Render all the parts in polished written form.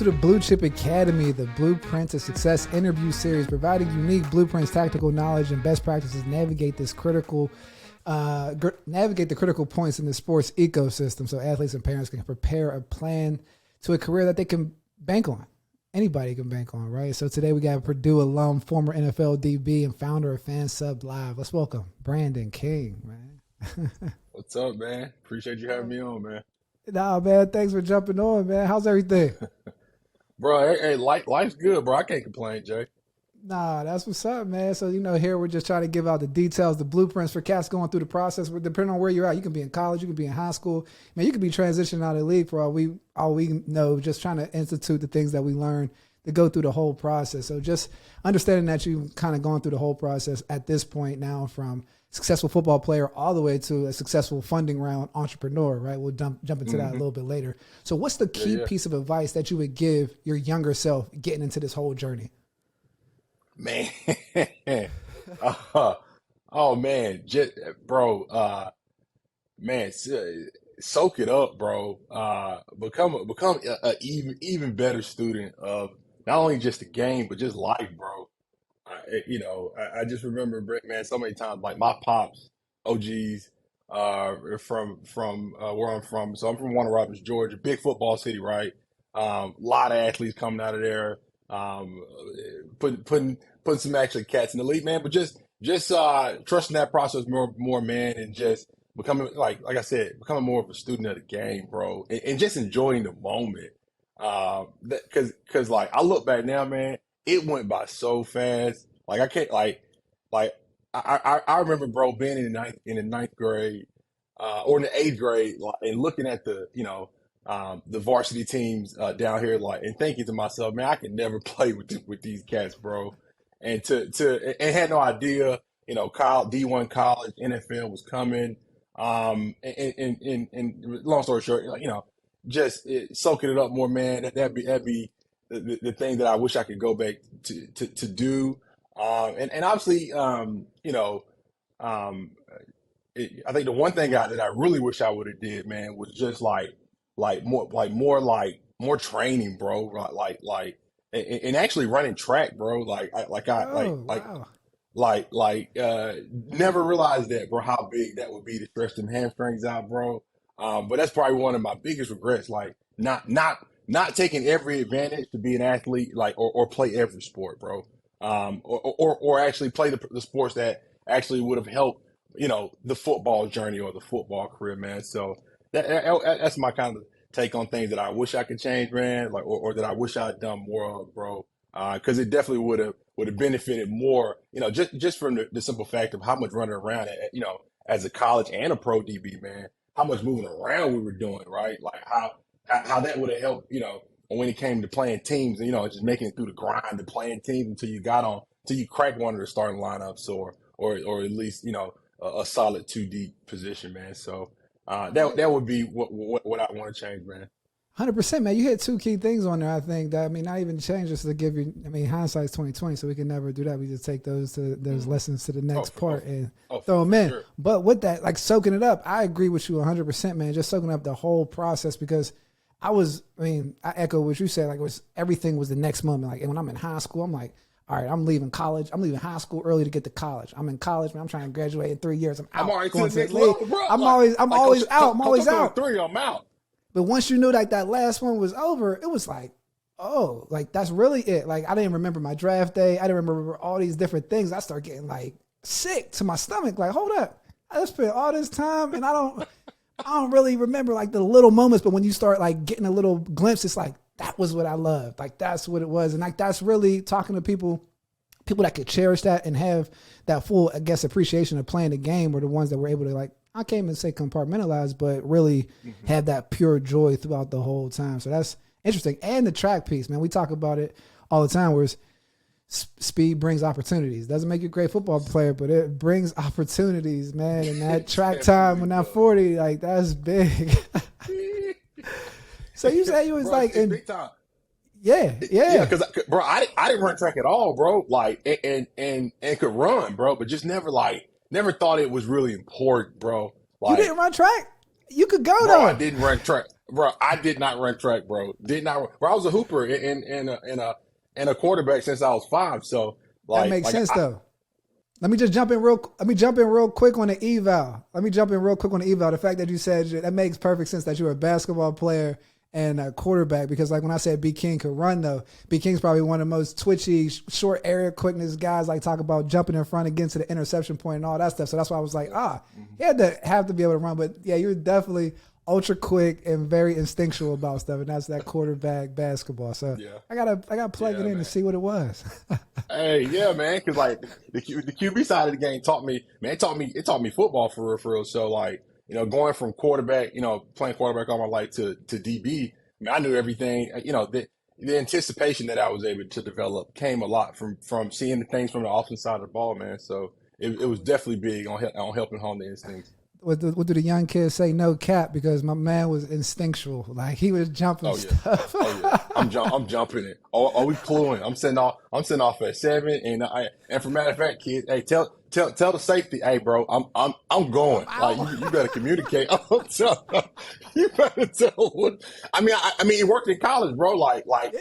to the Blue Chip Academy, the Blueprint to Success interview series, providing unique blueprints, tactical knowledge, and best practices to navigate the critical points in the sports ecosystem so athletes and parents can prepare a plan to a career that they can bank on. Anybody can bank on, right? So today we got Purdue alum, former NFL DB, and founder of Fansub Live. Let's welcome Brandon King, man. What's up, man? Appreciate you having me on, man. Nah, man, thanks for jumping on, man. How's everything? Bro, hey, life's good, bro. I can't complain, Jay. Nah, that's what's up, man. So, here we're just trying to give out the details, the blueprints for cats going through the process. Depending on where you're at, you can be in college, you can be in high school. Man, you could be transitioning out of the league for all we know, just trying to institute the things that we learn to go through the whole process. So just understanding that you've kind of gone through the whole process at this point now, from successful football player all the way to a successful funding round entrepreneur, right? We'll jump into that a little bit later. So what's the key piece of advice that you would give your younger self getting into this whole journey? Man. Oh, man. Bro, man, soak it up, bro. Become an even better student of not only just the game, but just life, bro. I just remember, man, so many times, like my pops, OGs, from where I'm from. So I'm from Warner Robins, Georgia, big football city, right? Lot of athletes coming out of there, putting some actually cats in the league, man. But just trusting that process more, man, and just becoming, like I said, becoming more of a student of the game, bro, and just enjoying the moment. Cause like I look back now, man, it went by so fast. Like I can't I remember, bro, being in the ninth grade, or in the eighth grade, like, and looking at the varsity teams down here, like, and thinking to myself, man, I can never play with these cats, bro. And and had no idea, D1 college, NFL was coming. And long story short, just soaking it up more, man. That'd be the thing that I wish I could go back to do. And obviously, I think the one thing that I really wish I would have did, man, was just more training, bro. And actually running track, bro. Never realized that, bro, how big that would be to stretch them hamstrings out, bro. But that's probably one of my biggest regrets, like not taking every advantage to be an athlete, or play every sport, bro. Or actually play the sports that actually would have helped, the football journey or the football career, man. So that's my kind of take on things that I wish I could change, man, or that I wish I had done more of, bro. Because it definitely would have benefited more, just from the simple fact of how much running around, as a college and a pro DB, man, how much moving around we were doing, right? Like how that would have helped, when it came to playing teams, and, just making it through the grind of playing teams until you cracked one of the starting lineups or at least, a solid 2 deep position, man. So that would be what I want to change, man. 100%, man. You hit two key things on there. I think that, not even change just to give you. Hindsight's 2020, so we can never do that. We just take those lessons to the next part and throw them in. Sure. But with that, like soaking it up, I agree with you 100%, man. Just soaking up the whole process, because I echo what you said. Like everything was the next moment. Like, and when I'm in high school, I'm like, all right, I'm leaving college. I'm leaving high school early to get to college. I'm in college, man. I'm trying to graduate in 3 years. I'm already going to the league. I'm always out. I'm always out. I'm out. But once you knew like that last one was over, it was like, oh, like that's really it. Like I didn't remember my draft day. I didn't remember all these different things. I started getting like sick to my stomach. Like, hold up, I just spent all this time and I don't really remember like the little moments. But when you start like getting a little glimpse, it's like that was what I loved. Like that's what it was, and like that's really talking to people that could cherish that and have that full, I guess, appreciation of playing the game, were the ones that were able to, like, I can't even say compartmentalize, but really have that pure joy throughout the whole time. So that's interesting. And the track piece, man, we talk about it all the time, where speed brings opportunities. Doesn't make you a great football player, but it brings opportunities, man. And that track time when that 40, like, that's big. So you say you was, bro, like in big time. Yeah. Because bro, I didn't run track at all, bro. Like, and could run, bro, but just never thought it was really important, bro. Like, you didn't run track? You could go, bro, though. I didn't run track. bro, I did not run track, bro. Did not. Bro, I was a hooper and a quarterback since I was 5. So That makes like sense I, though. Let me jump in real quick on the eval. The fact that you said that makes perfect sense that you're a basketball player and a quarterback, because like when I said B King could run though, B King's probably one of the most twitchy, short area quickness guys. Like talk about jumping in front against the interception point and all that stuff. So that's why I was like, he had to have to be able to run. But yeah, you're definitely ultra quick and very instinctual about stuff, and that's that quarterback basketball. So yeah. I gotta plug it in Man. to see what it was. Hey, yeah, man, because like the QB side of the game taught me, man, it taught me football for real. So like, going from quarterback, playing quarterback all my life to DB, I mean, I knew everything. The anticipation that I was able to develop came a lot from seeing the things from the offensive side of the ball, man. So it was definitely big on helping hone the instincts. What do the young kids say? No cap, because my man was instinctual. Like he was jumping Oh yeah, stuff. oh yeah. I'm jumping it. Oh, we cluing. I'm sending off at 7, and for matter of fact, kids, hey, tell the safety, hey, bro, I'm going. Like you better communicate. You better tell what. I mean, it worked in college, bro. Like I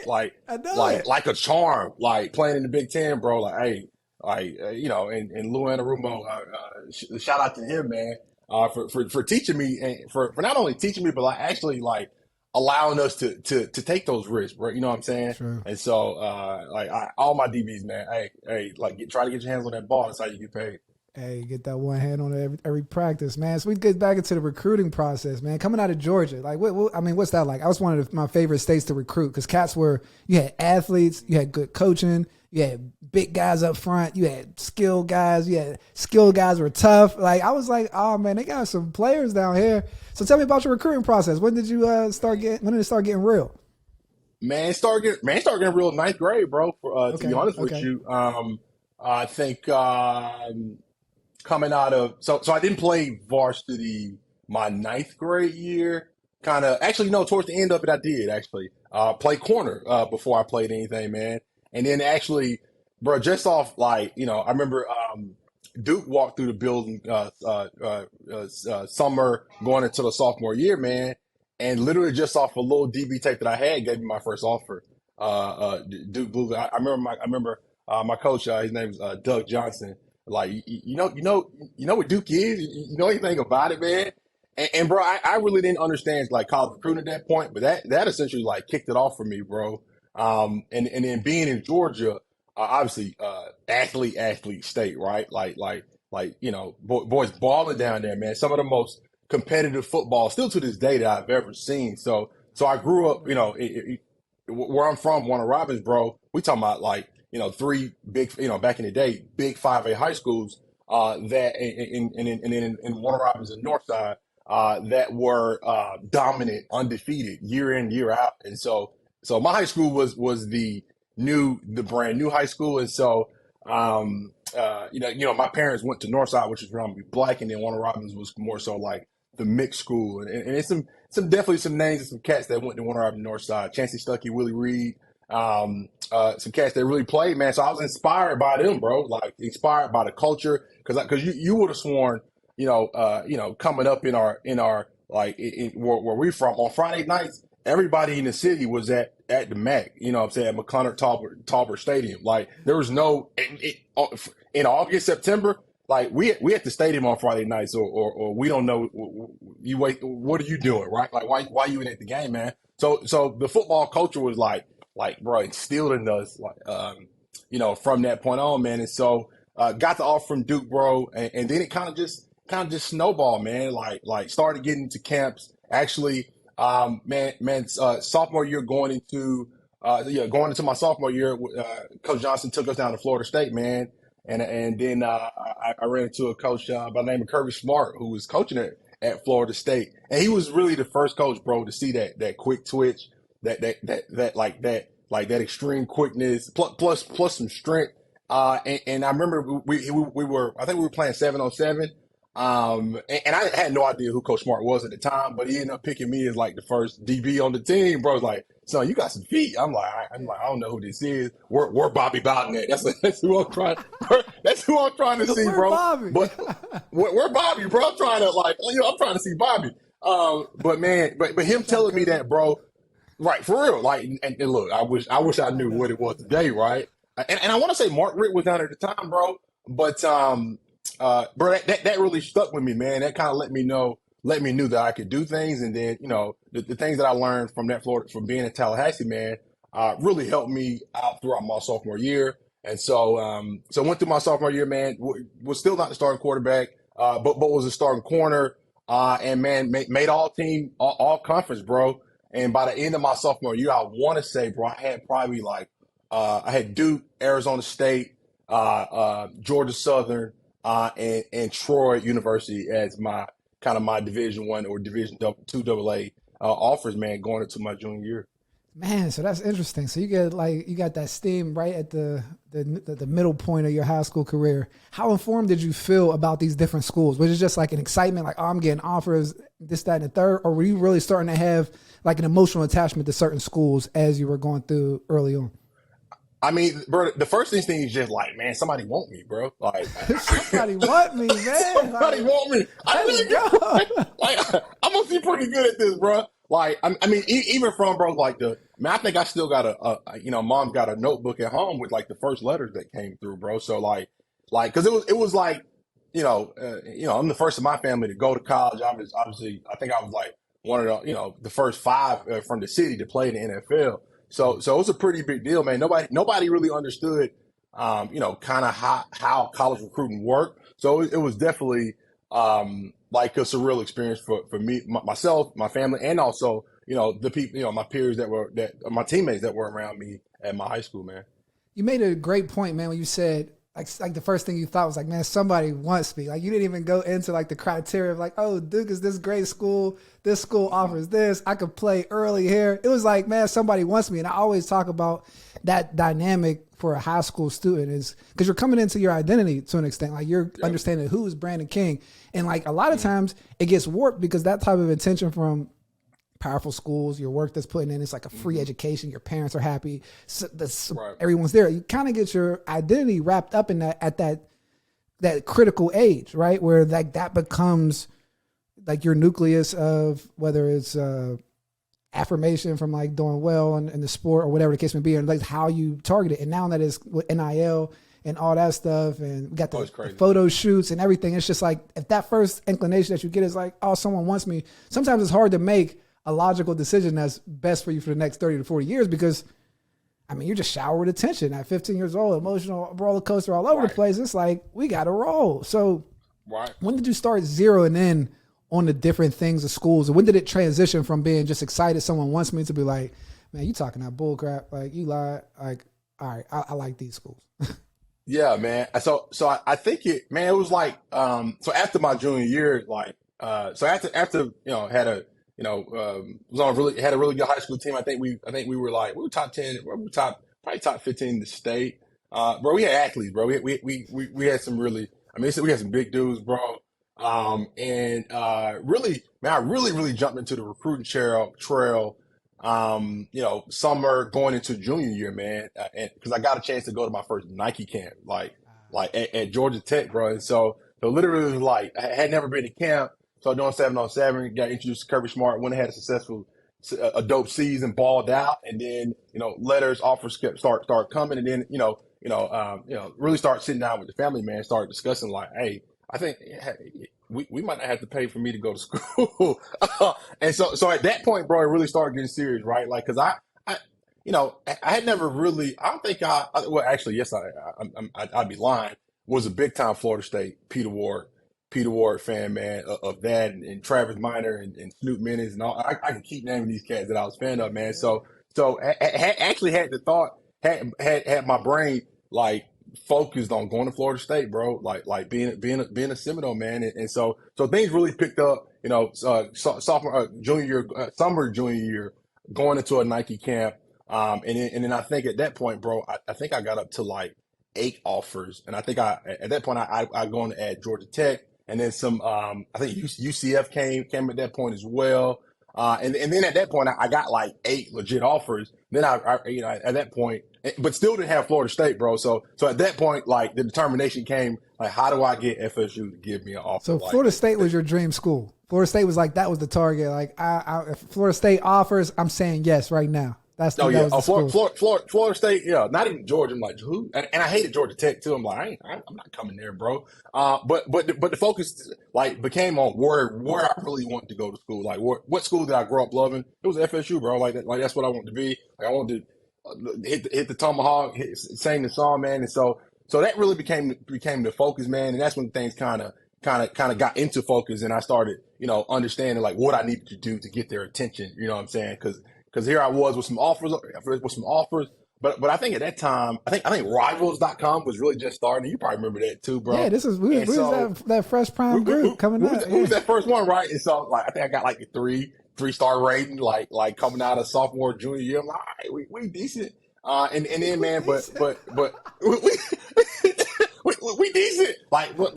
know it. like a charm. Like playing in the Big Ten, bro. Like hey, and Lou Anarumo, shout out to him, man. For teaching me, and for not only teaching me, but like actually like allowing us to take those risks, bro. You know what I'm saying? True. And so all my DBs, man, hey, like try to get your hands on that ball. That's how you get paid. Hey, get that one hand on every practice, man. So we get back into the recruiting process, man. Coming out of Georgia, like, what's that like? I was one of my favorite states to recruit because you had athletes, you had good coaching, you had big guys up front, you had skilled guys, were tough. Like, I was like, oh man, they got some players down here. So tell me about your recruiting process. When did it start getting real? Man, it started getting real in 9th grade, bro. To be honest with you, I think. Coming out of so I didn't play varsity my 9th grade year. Kind of actually no, towards the end of it I did actually play corner before I played anything, man. And then actually, bro, just off like I remember Duke walked through the building summer going into the sophomore year, man, and literally just off a little DB tape that I had gave me my first offer. Duke Blue. I remember my coach. His name was Doug Johnson. Like you know what Duke is. You know anything about it, man? And bro, I really didn't understand like college recruiting at that point, but that essentially like kicked it off for me, bro. And then being in Georgia, obviously athlete state, right? Boys balling down there, man. Some of the most competitive football still to this day that I've ever seen. So I grew up, where I'm from, Warner Robins, bro. We talking about like. 3 big, back in the day, big 5A high schools that in Warner Robins and Northside that were dominant, undefeated year in, year out. And so my high school was the brand new high school. And so, my parents went to Northside, which was around black, and then Warner Robins was more so like the mixed school. And it's some definitely some names and some cats that went to Warner Robins Northside, Chancey Stuckey, Willie Reed. Some cats that really played, man. So I was inspired by them, bro. Like inspired by the culture, because you would have sworn, coming up in our like where we from on Friday nights, everybody in the city was at the MAC. You know what I'm saying, at McConnell Talbert Stadium. Like there was no in August, September. Like we at the stadium on Friday nights, or we don't know. You wait. What are you doing, right? Like why you in at the game, man? So the football culture was like, bro, instilled in us, from that point on, man. And so, got the offer from Duke, bro. And then it kind of just snowballed, man. Like started getting into camps. Actually, sophomore year going into my sophomore year, Coach Johnson took us down to Florida State, man. And then, I ran into a coach, by the name of Kirby Smart, who was coaching at Florida State. And he was really the first coach, bro, to see that quick twitch, that extreme quickness plus some strength. And I remember we were, I think we were playing 7-on-7. And I had no idea who Coach Smart was at the time, but he ended up picking me as like the first DB on the team. Bro was like, son, you got some feet. I'm like, I don't know who this is. We're Bobby Bowden at. That's who I'm trying. That's who I'm trying to see, bro. Bobby. But we're Bobby, bro. I'm trying to I'm trying to see Bobby. But man, but him telling me that, bro, right, for real. Like, and look, I wish I knew what it was today, right? And I want to say Mark Rick was down at the time, bro. But bro, that really stuck with me, man. That kind of let me knew that I could do things, and then the things that I learned from that Florida from being in Tallahassee, man, really helped me out throughout my sophomore year. And so went through my sophomore year, man. Was still not the starting quarterback, but was a starting corner, and man, made all team, all conference, bro. And by the end of my sophomore year, I want to say, bro, I had probably like, I had Duke, Arizona State, Georgia Southern, and Troy University as my kind of my Division I or Division II AA offers, man, going into my junior year. Man, so that's interesting. So you got that steam right at the middle point of your high school career. How informed did you feel about these different schools? Was it just like an excitement, like, oh, I'm getting offers, this, that, and the third, or were you really starting to have like an emotional attachment to certain schools as you were going through early on? I mean, bro, the first thing is just like, man, somebody want me, bro. Like, somebody want me, man. Somebody want me. I really go. Like, I'm gonna be pretty good at this, bro. Like, I mean, even from, bro, like man, I think I still got mom's got a notebook at home with like the first letters that came through, bro. So like, cause it was like, I'm the first of my family to go to college. Obviously, I think I was like one of the first five from the city to play in the NFL. So it was a pretty big deal, man. Nobody really understood, kind of how college recruiting worked. So it was definitely, like a surreal experience for me, myself, my family, and also, the people, my peers my teammates that were around me at my high school, man. You made a great point, man, when you said, like the first thing you thought was like, man, somebody wants me. Like, you didn't even go into like the criteria of like, oh, Duke is this great school. This school offers this. I could play early here. It was like, man, somebody wants me. And I always talk about that dynamic for a high school student is because you're coming into your identity to an extent. Like, you're understanding who is Brandon King. And like a lot of times it gets warped because that type of attention from powerful schools, your work that's putting in, it's like a free education. Your parents are happy. So everyone's there. You kind of get your identity wrapped up in that at that critical age, right? Where like that becomes like your nucleus of whether it's affirmation from like doing well in the sport or whatever the case may be, and like how you target it. And now that it's with NIL and all that stuff, and we got the photo shoots and everything, it's just like if that first inclination that you get is like, oh, someone wants me. Sometimes it's hard to make a logical decision that's best for you for the next 30 to 40 years because, I mean, you're just showered with attention at 15 years old, emotional roller coaster all over the place. It's like, we got to roll. So when did you start zeroing in on the different things of schools? And when did it transition from being just excited someone wants me to be like, man, you talking that bull crap? Like, you lied. Like, all right, I like these schools. Yeah, man. So I think it was like, so after my junior year, like, so after, had a really good high school team. I think we were top 10, probably top 15 in the state. Bro, we had athletes, bro. We had some really, we had some big dudes, bro. Really, man, I really jumped into the recruiting trail, summer going into junior year, man. And cause I got a chance to go to my first Nike camp, like at Georgia Tech, bro. And so literally it was like, I had never been to camp. So doing 7-on-7, got introduced to Kirby Smart, went and had a dope season, balled out, and then letters, offers start coming, and then really start sitting down with the family, man, start discussing like, hey, I think we might not have to pay for me to go to school, and so at that point, bro, it really started getting serious, right? Like, cause I had never really, I don't think well, actually, yes, I'd be lying, was a big time Florida State, Peter Ward fan, man, of that, and Travis Minor and Snoop Menace and all. I can keep naming these cats that I was a fan of, man. So actually had the thought, had my brain like focused on going to Florida State, bro. Like being a Seminole, man. And so things really picked up, sophomore, junior year, summer junior year, going into a Nike camp. And then I think at that point, bro, I think I got up to like 8 offers, and I think at that point I going to add Georgia Tech. And then some, I think UCF came at that point as well. And then at that point, I got like 8 legit offers. Then at that point, but still didn't have Florida State, bro. So at that point, like the determination came, like, how do I get FSU to give me an offer? So Florida State was your dream school. Florida State was like, that was the target. Like, if Florida State offers, I'm saying yes right now. That was the school. Florida State, yeah, not even Georgia. I'm like, who? And I hated Georgia Tech too. I'm like, I'm not coming there, bro. But the focus like became on where I really wanted to go to school. Like, what school did I grow up loving? It was FSU, bro. Like that's what I wanted to be. Like, I wanted to hit the tomahawk, sing the song, man. And so that really became the focus, man. And that's when things kind of got into focus, and I started, understanding like what I needed to do to get their attention. You know what I'm saying? Because here I was with some offers, but I think at that time, I think Rivals.com was really just starting. You probably remember that too, bro. Yeah, we was that fresh prime group coming up. Who was that first one, right? And so like I think I got like a three-star rating, like coming out of sophomore, junior year. I'm like, all right, we decent. And then man, but we decent. Like, but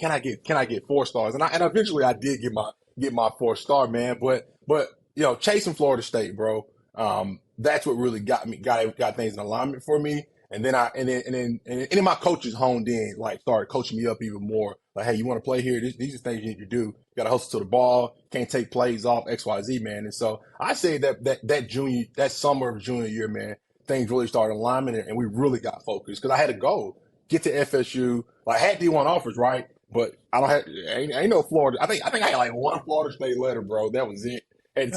can I get 4 stars? And eventually I did get my 4-star, man. But chasing Florida State, bro. That's what really got things in alignment for me. And then my coaches honed in, like started coaching me up even more. Like, hey, you want to play here? These are things you need to do. You got to hustle to the ball. Can't take plays off XYZ, man. And so I say that summer of junior year, man, things really started alignment, and we really got focused because I had a goal, get to FSU. Like, I had D1 offers, right? But I don't have ain't no Florida. I think I had like one Florida State letter, bro. That was it. Had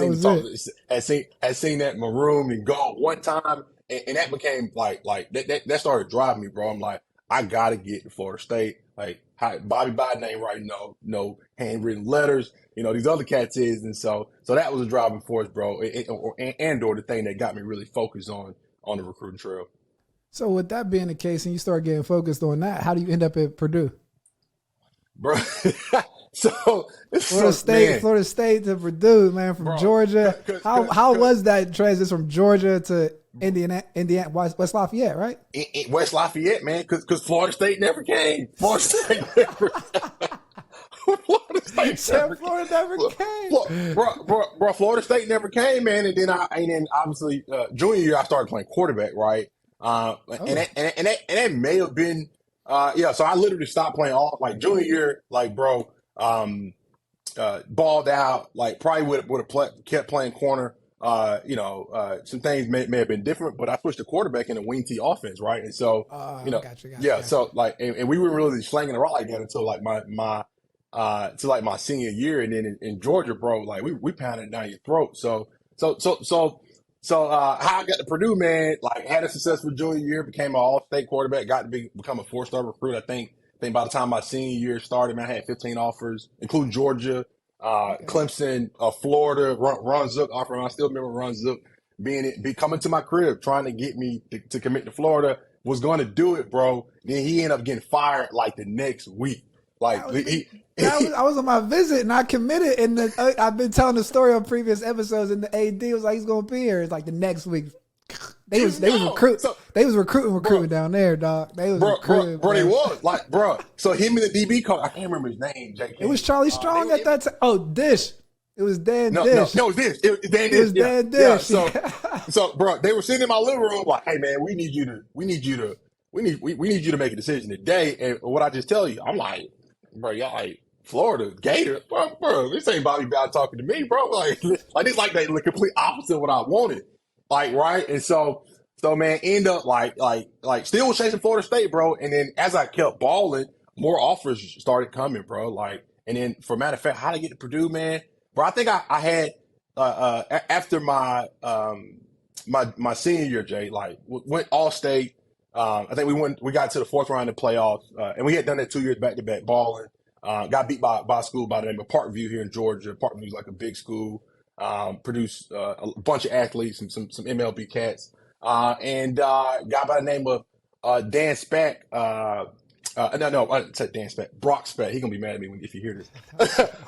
seen that maroon and gold one time, and that became like that started driving me, bro. I'm like, I gotta get to Florida State. Like, Bobby Biden ain't writing no handwritten letters. These other cats is, and so that was a driving force, bro. Or the thing that got me really focused on the recruiting trail. So with that being the case, and you start getting focused on that, how do you end up at Purdue, bro? So Florida State to Purdue, man, from Georgia. How was that transition from Georgia to Indiana, West Lafayette, right? West Lafayette, man, because Florida State never came. Florida State never. Florida never came. Bro, Florida State never came, man. And then obviously junior year I started playing quarterback, right? And that may have been so I literally stopped playing all like junior year, like, bro. Balled out, like probably would have kept playing corner. Some things may have been different, but I switched to quarterback in a wing T offense, right? And so, gotcha. So like, and we weren't really slanging the rock like that until like my senior year, and then in Georgia, bro, like we pounded it down your throat. So how I got to Purdue, man, like had a successful junior year, became an all-state quarterback, got to become a 4-star recruit. I think by the time my senior year started, man, I had 15 offers, including Georgia, Clemson, Florida, Ron Zook offering. I still remember Ron Zook coming to my crib trying to get me to commit to Florida. Was going to do it, bro. Then he ended up getting fired like the next week. Like I was on my visit and I committed, and I've been telling the story on previous episodes, and the AD was like, he's going to be here. It's like the next week. They was recruiting down there, dog. They was recruiting. Bro, they was like, bro. So him and the DB coach, I can't remember his name, jking. It was Charlie Strong at that time. Oh, Dish. It was Dan Dish. No, it was Dish. It was Dan Dish. Yeah, so, bro, they were sitting in my living room like, hey, man, we need you to make a decision today. And what I just tell you, I'm like, bro, y'all like Florida Gators, bro. This ain't Bobby Bowden talking to me, bro. Like it's like the complete opposite of what I wanted. Like, right. And so man, end up like still was chasing Florida State, bro. And then as I kept balling, more offers started coming, bro. Like, and then for matter of fact, how to get to Purdue, man, bro. I think I had, after my senior year, Jay, like went all state. I think we got to the 4th round of playoffs. And we had done that 2 years back to back balling. Got beat by a school by the name of Parkview here in Georgia. Parkview's like a big school. Produced a bunch of athletes and some MLB cats, and guy by the name of Dan Spack. I said Dan Spack. Brock Spack. He's gonna be mad at me if you hear this.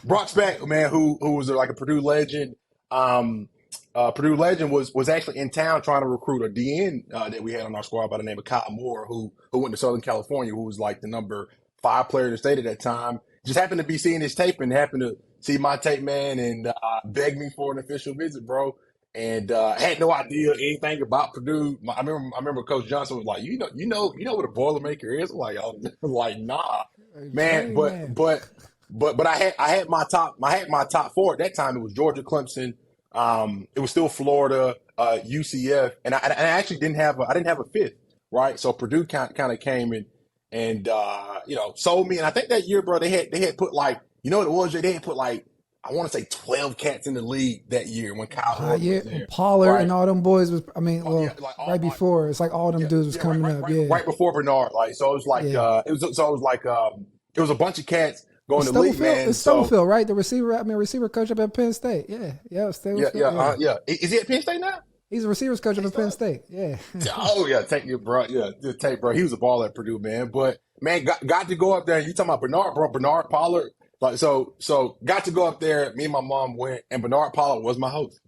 Brock Spack, man, who was like a Purdue legend. Purdue legend was actually in town trying to recruit a DN that we had on our squad by the name of Kyle Moore, who went to Southern California, who was like the number 5 player in the state at that time. Just happened to be seeing his tape and happened to see my tape, man, and begged me for an official visit, bro. And had no idea anything about Purdue. I remember Coach Johnson was like, you know what a Boilermaker is? I'm like, oh, like, nah, man. But but I had my top four at that time. It was Georgia, Clemson. It was still Florida, UCF, and I actually I didn't have a fifth, right? So Purdue kind of came in and sold me. And I think that year, bro, they had put like, you know what it was? They had put like, I want to say 12 cats in the league that year when Kyle Horton Yeah, was there. Pollard Right. and all them boys was. I mean, well, Yeah, like right before it's like all them dudes was coming up. Yeah, right before Bernard. Like, so it was like Yeah. it was a bunch of cats going to the league, Stubblefield, man. it's So Stubblefield, right? The receiver coach up at Penn State. Yeah, Stubblefield. yeah. Is he at Penn State now? He's a receivers coach up at Penn State. Yeah. Oh yeah, take you, bro. Yeah, just take, bro. He was a baller at Purdue, man. But man, got to go up there. You talking about Bernard, bro? Bernard Pollard. Like, so got to go up there. Me and my mom went, and Bernard Pollard was my host.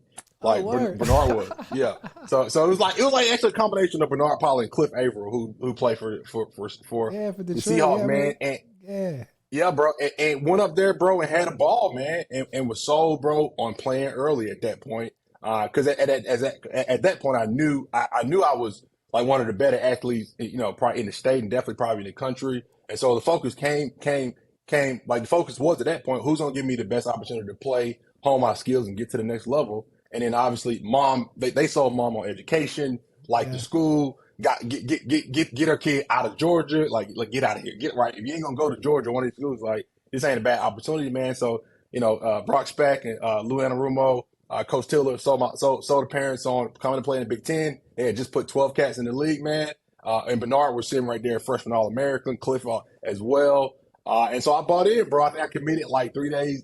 Like, Bernard was, yeah. So it was like actually a combination of Bernard Pollard and Cliff Averill, who played for Yeah, for the Detroit, Seahawks, man. And yeah. yeah, bro, and went up there, bro, and had a ball, man, and was sold, bro, on playing early at that point. Because at that point, I knew I was like one of the better athletes, probably in the state and definitely probably in the country. And so the focus came like the focus was at that point, who's gonna give me the best opportunity to play, hone my skills, and get to the next level. And then obviously, mom, they sold mom on education, like the school, get her kid out of Georgia, like get out of here, get right. If you ain't gonna go to Georgia, one of these schools, like this ain't a bad opportunity, man. So Brock Speck and Lou Anarumo, Coach Tiller sold the parents on coming to play in the Big Ten. They had just put 12 cats in the league, man. And Bernard was sitting right there, freshman All-American, Cliff as well. And so I bought in, bro. I think I committed like 3 days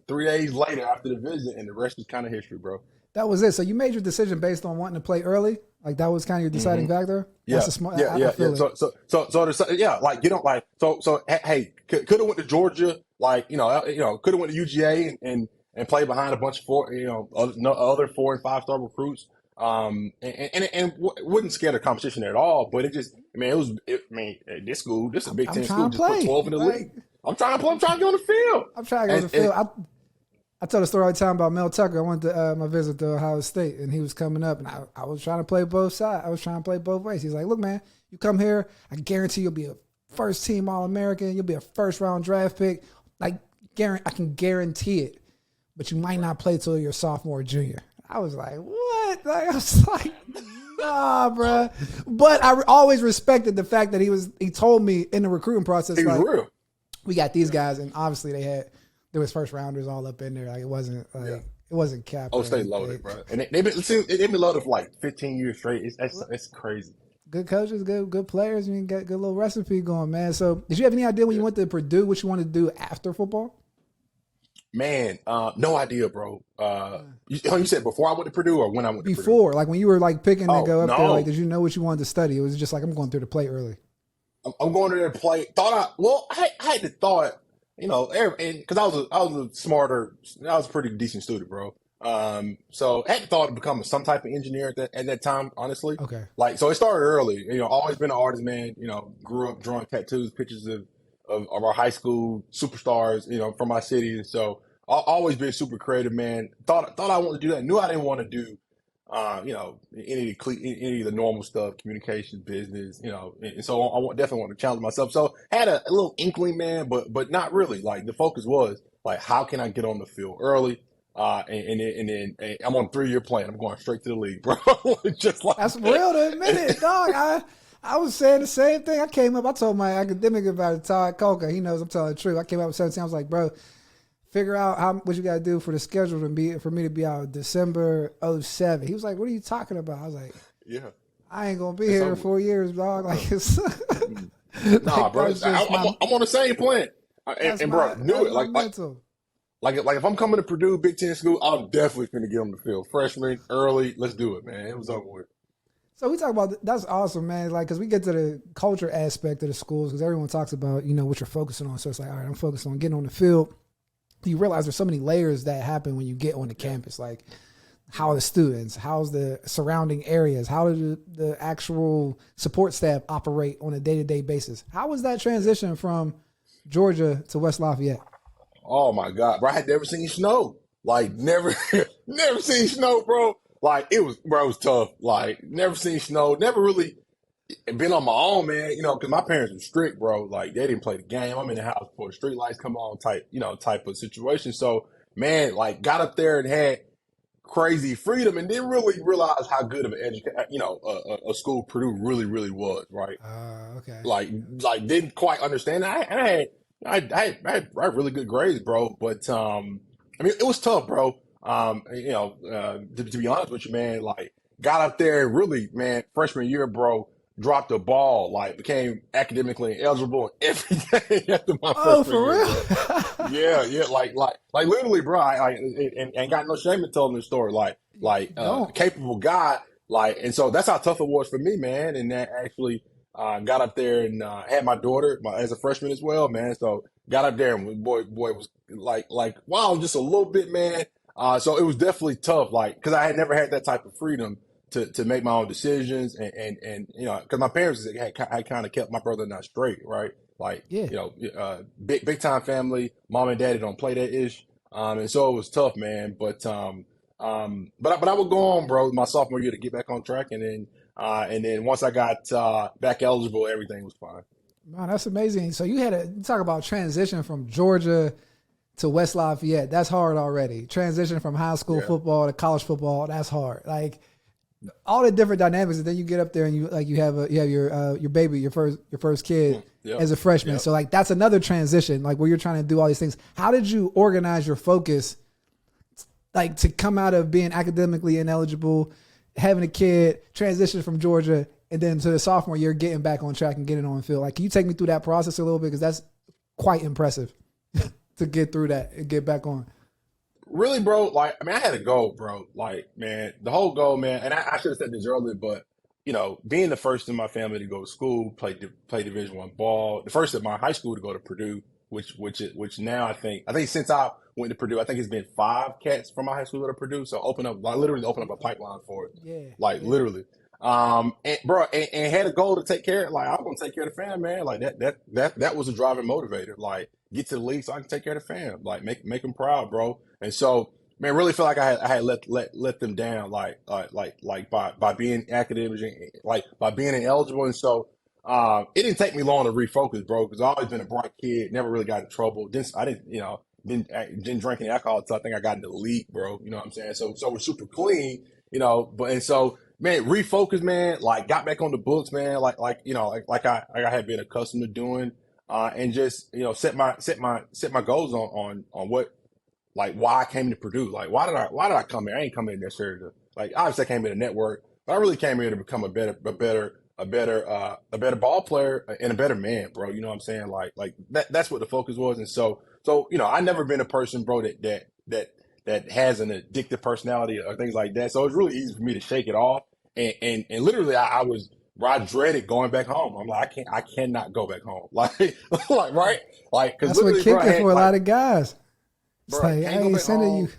later after the visit, and the rest is kind of history, bro. That was it. So you made your decision based on wanting to play early? Like that was kind of your deciding factor? Yeah. That's a smart, yeah. Like, hey, could have went to Georgia, like, could have went to UGA and played behind a bunch of other 4 and 5 star recruits. And wouldn't scare the competition at all, but it just, this school, this is a Big Ten school, just put 12 in the league. I'm trying to play. I'm trying to get on the field. I'm trying to get on the field. I tell the story all the time about Mel Tucker. I went to my visit to Ohio State, and he was coming up, and I was trying to play both sides. I was trying to play both ways. He's like, look, man, you come here, I guarantee you'll be a first-team All-American. You'll be a first-round draft pick. Like, I can guarantee it, but you might not play till you're sophomore or junior. I was like, what? Like, I was like, nah, bro. But I always respected the fact that he told me in the recruiting process, he was like, real. We got these guys, and obviously there was first rounders all up in there. Like it wasn't it wasn't capped. Oh, stay loaded, bro. And they've been loaded for like 15 years straight. It's crazy. Good coaches, good players. You got good little recipe going, man. So, did you have any idea when you went to Purdue what you wanted to do after football? Man, no idea, bro. You said before I went to Purdue or when I went to Purdue? Before, like when you were like picking to go up no. there, like did you know what you wanted to study? It was just like I'm going through to play early. I'm going there to play. I had the thought, because I was a pretty decent student, bro. So I had the thought to become some type of engineer at that time, honestly. Okay. Like, so it started early. Always been an artist, man. Grew up drawing tattoos, pictures of our high school superstars, from my city. And so I've always been super creative, man. Thought I wanted to do that. Knew I didn't want to do, any of the normal stuff, communication, business, and so I definitely want to challenge myself. So had a little inkling, man, but not really. Like the focus was like, how can I get on the field early? And then I'm on a 3-year plan. I'm going straight to the league, bro. Just like that's real to admit it, dog. I was saying the same thing. I told my academic about it, Todd Coker. He knows I'm telling the truth. I came up with 17. I was like, bro, figure out what you got to do for the schedule for me to be out December 07. He was like, what are you talking about? I was like, yeah, I ain't going to be here 4 years, dog. Like, it's nah, bro. I'm on the same plan. And bro, knew it. Like if I'm coming to Purdue, Big Ten school, I'm definitely going to get on the field. Freshman, early, let's do it, man. It was over with. So we talk about that's awesome, man. Like, because we get to the culture aspect of the schools, because everyone talks about what you're focusing on. So it's like, all right, I'm focused on getting on the field. You realize there's so many layers that happen when you get on the campus. Like, how are the students? How's the surrounding areas? How do the actual support staff operate on a day-to-day basis? How was that transition from Georgia to West Lafayette? Oh my God, bro! I had never seen snow. Like, never seen snow, bro. Like, it was tough. Like, never seen snow. Never really. been on my own, man, because my parents were strict, bro. Like they didn't play the game. I'm in the house before the street lights come on type of situation. So, man, like got up there and had crazy freedom and didn't really realize how good of an education, a school Purdue really, really was, right? Okay. Like didn't quite understand. I had really good grades, bro. But I mean, it was tough, bro. To be honest with you, man, like got up there and really, man, freshman year, bro, dropped the ball, like became academically eligible and everything after my Oh, freshman for year, real? bro. Yeah, like literally, bro. And got no shame in telling this story. Don't. Capable guy, like, and so that's how tough it was for me, man. And that actually got up there and had my daughter as a freshman as well, man. So got up there and boy was wow, just a little bit, man. So it was definitely tough, like, because I had never had that type of freedom to make my own decisions and because my parents had kind of kept my brother and I straight, right? Like, Yeah. big time family, mom and daddy don't play that ish. And so it was tough, man. But I would go on, bro, my sophomore year to get back on track, and then once I got back eligible, everything was fine. Wow, that's amazing. So you talk about transition from Georgia to West Lafayette. That's hard already. Transition from high school Yeah. football to college football. That's hard. Like all the different dynamics, and then you get up there and you have your baby, your first kid Yep. as a freshman. Yep. So like that's another transition, like where you're trying to do all these things. How did you organize your focus, like to come out of being academically ineligible, having a kid, transition from Georgia, and then to the sophomore year, getting back on track and getting on the field? Like, can you take me through that process a little bit? Because that's quite impressive to get through that and get back on. Really, bro, like, I mean, I had a goal, bro. Like, man, the whole goal, man, and I should have said this earlier, but, being the first in my family to go to school, play Division I ball, the first at my high school to go to Purdue, which now I think since I went to Purdue, I think it's been 5 cats from my high school to go to Purdue. So literally open up a pipeline for it. Yeah. Like, Yeah. literally. And bro, and had a goal to take care of, like, I'm going to take care of the fam, man. Like that was a driving motivator. Like, get to the league so I can take care of the fam, like make them proud, bro. And so, man, really feel like I had let them down, by being academic, like by being ineligible. And so, it didn't take me long to refocus, bro, because I've always been a bright kid, never really got in trouble. Didn't drink any alcohol until I think I got into the league, bro. You know what I'm saying? So we're super clean, man, refocus, man, like got back on the books, man, like I had been accustomed to doing, and just, set my goals on what, like why I came to Purdue. Like why did I come here? I ain't come here necessarily to, like, obviously I came here to network, but I really came here to become a better ball player and a better man, bro. You know what I'm saying? Like that's what the focus was. And so I never been a person, bro, that has an addictive personality or things like that. So it's really easy for me to shake it off. And literally I dreaded going back home. I'm like, I cannot go back home. Like right? Like, cause That's what literally, kicked bro, it for a lot of guys. It's bro, I like, can't I go ain't back sending home. you.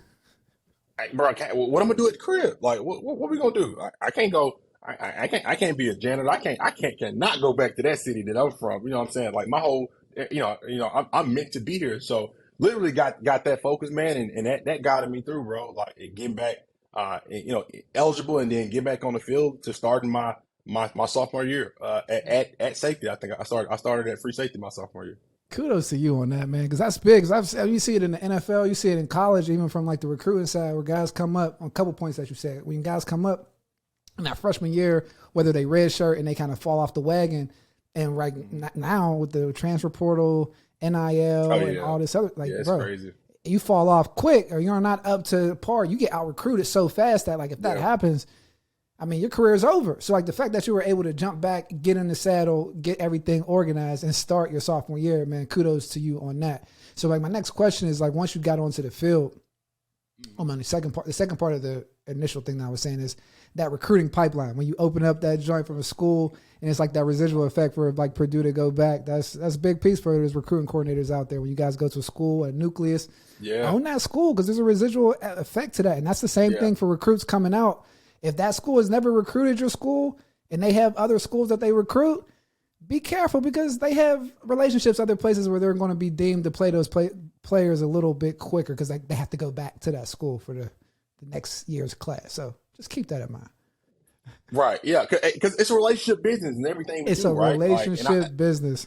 Bro, what I'm gonna do at the crib? Like, what we gonna do? I can't go. I can't be a janitor. Cannot go back to that city that I'm from. You know what I'm saying? Like my whole, I'm meant to be here. So literally got that focus, man, and that guided me through, bro. Like getting back, eligible, and then get back on the field to starting my sophomore year at safety. I think I started at free safety my sophomore year. Kudos to you on that, man, because that's big. Because you see it in the NFL, you see it in college, even from like the recruiting side, where guys come up on a couple points that you said. When guys come up in that freshman year, whether they redshirt and they kind of fall off the wagon, and right now with the transfer portal, NIL, and all this other, like, it's bro, crazy. You fall off quick or you're not up to par. You get out recruited so fast that, like, if that happens, I mean, your career is over. So, like, the fact that you were able to jump back, get in the saddle, get everything organized, and start your sophomore year, man, kudos to you on that. So, like, my next question is, like, once you got onto the field, the second part of the initial thing that I was saying is that recruiting pipeline. When you open up that joint from a school, and it's like that residual effect for, like, Purdue to go back, that's a big piece for those recruiting coordinators out there. When you guys go to a school, a nucleus, own that school, because there's a residual effect to that. And that's the same thing for recruits coming out. If that school has never recruited your school and they have other schools that they recruit, be careful, because they have relationships other places where they're going to be deemed to play those players a little bit quicker, because they have to go back to that school for the next year's class. So just keep that in mind. Right. Yeah. Because it's a relationship business and everything we It's do, a right? Like, relationship business.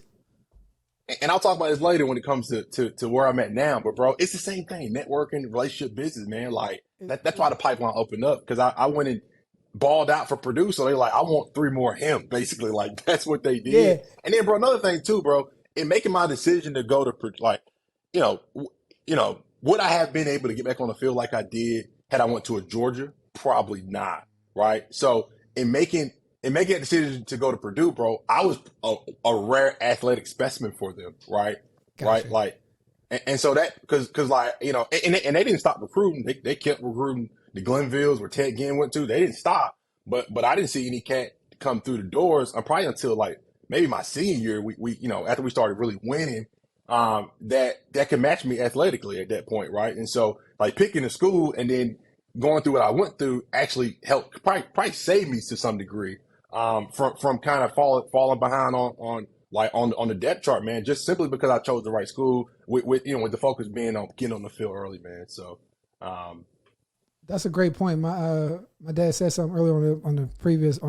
and I'll talk about this later when it comes to where I'm at now. But bro, it's the same thing. Networking, relationship business, man. Like that's why the pipeline opened up because I went and balled out for Purdue. So they're like, I want three more of him, basically. Like that's what they Yeah, did. And then, bro, another thing too, bro, in making my decision to go to like, you know, would I have been able to get back on the field like I did had I went to a Georgia? Probably not. Right. So in making that decision to go to Purdue, bro, I was a rare athletic specimen for them, right? Right, gotcha. like, and so that because like and they didn't stop recruiting. They kept recruiting the Glenvilles where Ted Ginn went to. They didn't stop, but I didn't see any cat come through the doors. Probably until like maybe my senior year. We after we started really winning, that could match me athletically at that point, right? And so like picking a school and then going through what I went through actually helped probably saved me to some degree from kind of falling behind on the depth chart, man, just simply because I chose the right school with the focus being on getting on the field early, man. So, um, That's a great point. My dad said something earlier on the previous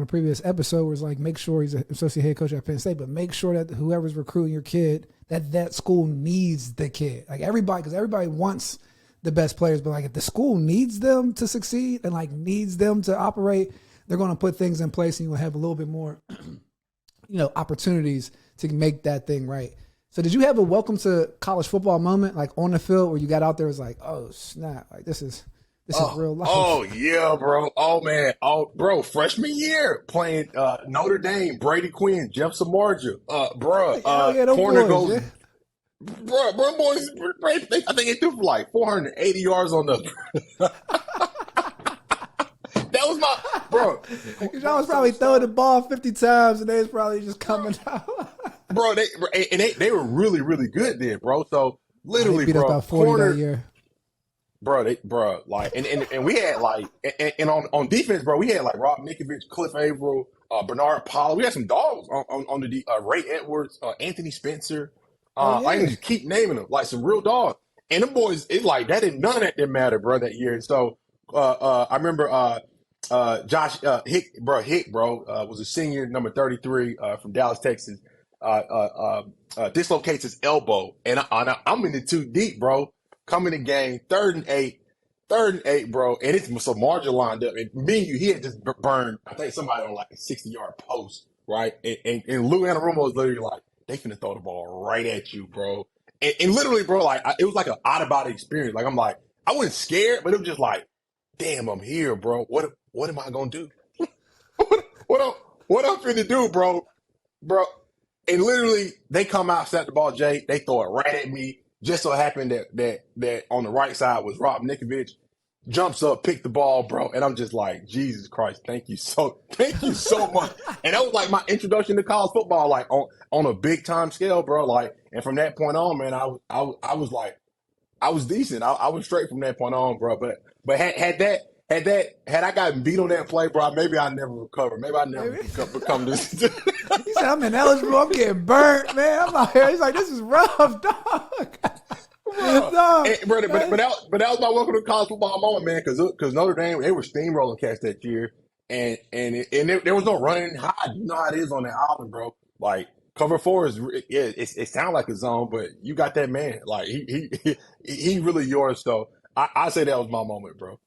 episode was like, make sure he's an associate head coach at Penn State, but make sure that whoever's recruiting your kid, that school needs the kid. Like everybody, because everybody wants the best players, but like if the school needs them to succeed and like needs them to operate, they're going to put things in place, and you will have a little bit more, opportunities to make that thing right. So did you have a welcome to college football moment, like on the field, where you got out there, was like, oh snap, like this is real life? oh yeah, bro. Oh man. Oh, bro. Freshman year playing Notre Dame, Brady Quinn, Jeff Samardzija, bro. Yeah, those Corner boys, goes, yeah. bro. Boys, I think they threw for like 480 yards on the. That was my bro. Y'all was probably throwing the ball 50 times, and they was probably just coming out. Bro, they were really, really good then, bro. So literally, They beat us bro, by 40 that year. like, and we had like, and on defense, bro, we had like Rob Nikovich, Cliff Averill, Bernard Pollard. We had some dogs on the Ray Edwards, Anthony Spencer. Oh I can yeah. just keep naming them, like some real dogs. And them boys, it's like that didn't none of that didn't matter, bro, that year. And so, I remember, Josh Hick, was a senior, number 33, from Dallas, Texas. Dislocates his elbow, and I'm in the two deep, bro. Coming the game, 3rd and 8, bro, and it's so Margin lined up, and me and you, he had just burned, I think somebody on like a 60-yard post, right? And Lou Anarumo was literally like, they finna throw the ball right at you, bro. And literally, bro, like it was like an out of body experience. Like I'm like, I wasn't scared, but it was just like, damn, I'm here, bro. What am I gonna do? what I'm finna do, bro? And literally, they come out, set the ball, Jay. They throw it right at me. Just so happened that on the right side was Rob Nikovich. Jumps up, pick the ball, bro. And I'm just like, Jesus Christ, thank you so much. And that was like my introduction to college football, like on a big time scale, bro. Like, and from that point on, man, I was like, I was decent. I was straight from that point on, bro. But had I gotten beat on that play, bro, maybe I never recovered. Maybe I never become this. He said, I'm ineligible. I'm getting burnt, man. I'm out here. He's like, this is rough, dog. Dog. But that was my welcome to college football moment, man. Because Notre Dame, they were steamrolling cats that year, and there was no running high. You know how it is on that island, bro. Like cover 4 is it sounds like a zone, but you got that man. Like he really yours. So I say that was my moment, bro.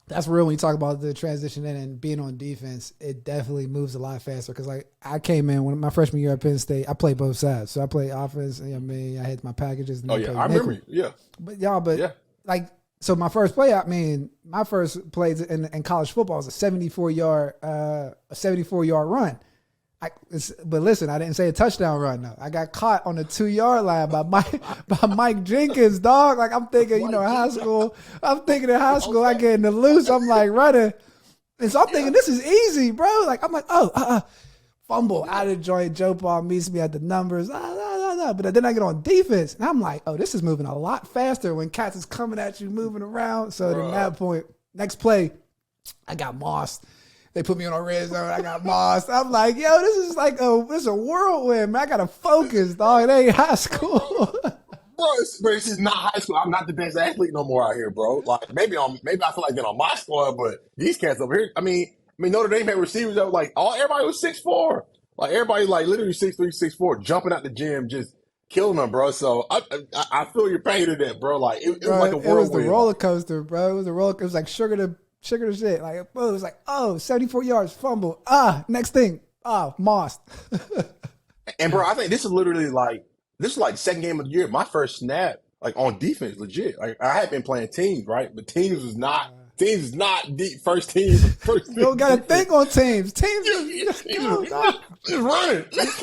That's real when you talk about the transition in and being on defense. It definitely moves a lot faster because, like, I came in when my freshman year at Penn State. I played both sides, so I played offense. I had my packages. And I remember. Yeah, like, so my first play. I mean, my first plays in college football was a 74-yard run. But listen, I didn't say a touchdown run. No, I got caught on the 2-yard line by Mike Jenkins, dog. Like I'm thinking, high school. I'm thinking in high school, I get in the loose. I'm like running, and so I'm thinking this is easy, bro. Like I'm like, fumble out of joint. Joe Paul meets me at the numbers. But then I get on defense, and I'm like, oh, this is moving a lot faster when cats is coming at you, moving around. So at that point, next play, I got mossed. They put me on a red zone. I got mossed. I'm like, yo, this is a whirlwind, man. I got to focus, dog. It ain't high school. Bro, this is not high school. I'm not the best athlete no more out here, bro. Like maybe I feel like they're on my squad, but these cats over here, I mean, I mean, Notre Dame had receivers that were like, everybody was 6'4". Like, everybody, like, literally 6'3", 6'4", jumping out the gym, just killing them, bro. So, I feel your pain in that, bro. Like, it was like Bro, a it was the whirlwind. roller Like, coaster, bro. It was a roller. It was like sugar to shit. Like, bro, it was like, 74 yards, fumble. Next thing, mossed. and, bro, I think this is literally like, this is like the second game of the year. My first snap, like, on defense, legit. Like, I had been playing teams, right? But teams is not deep first team, first You team don't got to defense. think on teams. Teams Yeah, just go, dog. just running. Let's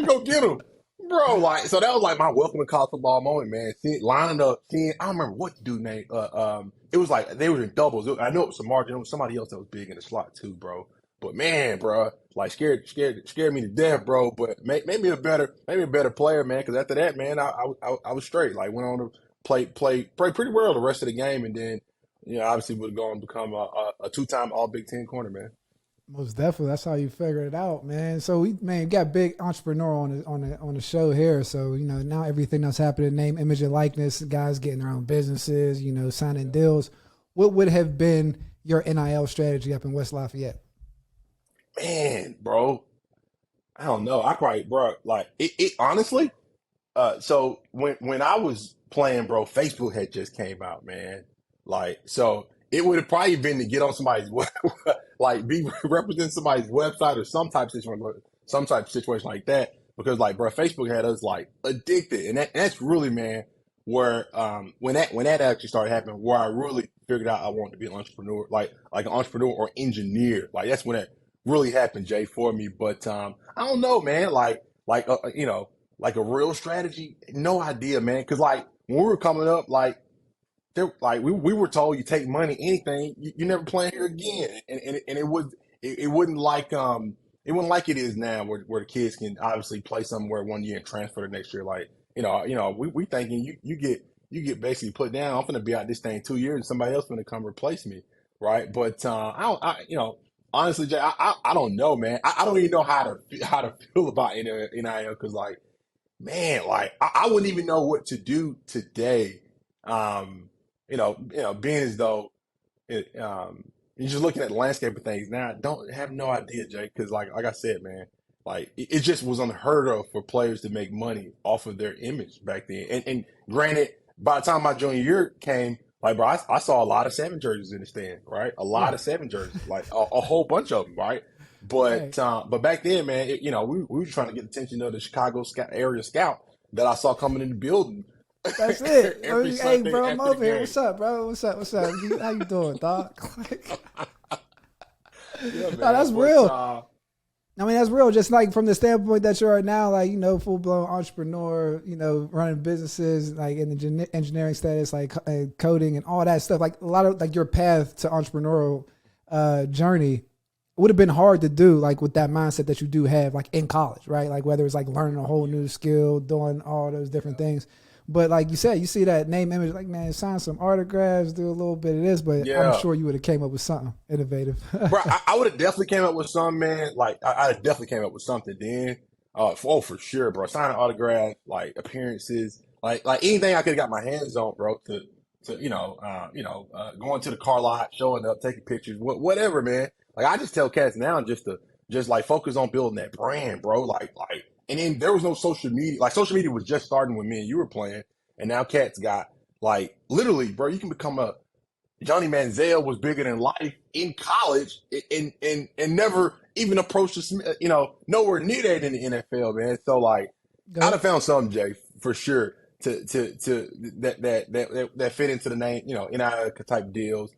go get him, bro. Like, so that was like my welcome to college football moment, man. Lining up, seeing. I don't remember what the dude name. It was like they were in doubles. I know it was some margin. It was somebody else that was big in the slot too, bro. But man, bro, like scared me to death, bro. But maybe a better player, man. Because after that, man, I was straight. Like went on to play pretty well the rest of the game, and then obviously would have gone and become a two-time All Big Ten corner, man. Most definitely, that's how you figure it out, man. So we got big entrepreneur on the show here. So now everything that's happening, name, image, and likeness, guys getting their own businesses, signing deals. What would have been your NIL strategy up in West Lafayette? Man, bro, I don't know. I probably, bro, like it honestly. So when I was playing, bro, Facebook had just came out, man. Like, so it would have probably been to get on somebody's like be represent somebody's website or some type of situation like that. Because like, bro, Facebook had us like addicted, and that's really, man, where when that actually started happening, where I really figured out I wanted to be an entrepreneur, like an entrepreneur or engineer. Like that's when that really happened, Jay, for me. But I don't know, man. Like a real strategy, no idea, man. Because like when we were coming up, like we were told you take money, anything, you never playing here again, and it wouldn't like it wasn't like it is now where the kids can obviously play somewhere one year and transfer the next year. Like we thinking you get basically put down. I'm gonna be out this thing 2 years and somebody else gonna come replace me, right? But I don't honestly, Jay, I don't know, man. I don't even know how to feel about NIL because like man, like I wouldn't even know what to do today. Being as though you're just looking at the landscape of things now. I don't have no idea, Jake, because like I said, man, like it just was unheard of for players to make money off of their image back then. And granted, by the time my junior year came, like bro, I saw a lot of 7 jerseys in the stand, right? A lot of 7 jerseys, like a whole bunch of them, right? But back then, man, we were trying to get the attention of the Chicago area scout that I saw coming in the building. That's it. Every Hey, Sunday bro, I'm after the over here. game. What's up, bro? What's up? How you doing, dog? Yeah, No, man. that's But real. I mean, that's real. Just like from the standpoint that you are now, like, full blown entrepreneur, running businesses, like in the engineering status, like coding and all that stuff. Like a lot of like your path to entrepreneurial journey would have been hard to do, like with that mindset that you do have, like in college, right? Like whether it's like learning a whole new skill, doing all those different things. But like you said, you see that name, image, like, man, sign some autographs, do a little bit of this, but yeah, I'm sure you would have came up with something innovative. bro, I would have definitely came up with some, man. Like I definitely came up with something then. For sure, bro. Signing autographs, like appearances, like anything I could have got my hands on, bro. To going to the car lot, showing up, taking pictures, whatever, man. Like I just tell cats now just like focus on building that brand, bro. And then there was no social media. Like social media was just starting when me and you were playing, and now cats got like literally, bro. You can become a Johnny Manziel was bigger than life in college and never even approached nowhere near that in the NFL, man. So like I'd have found something, Jay, for sure to that fit into the name, NIL type deals.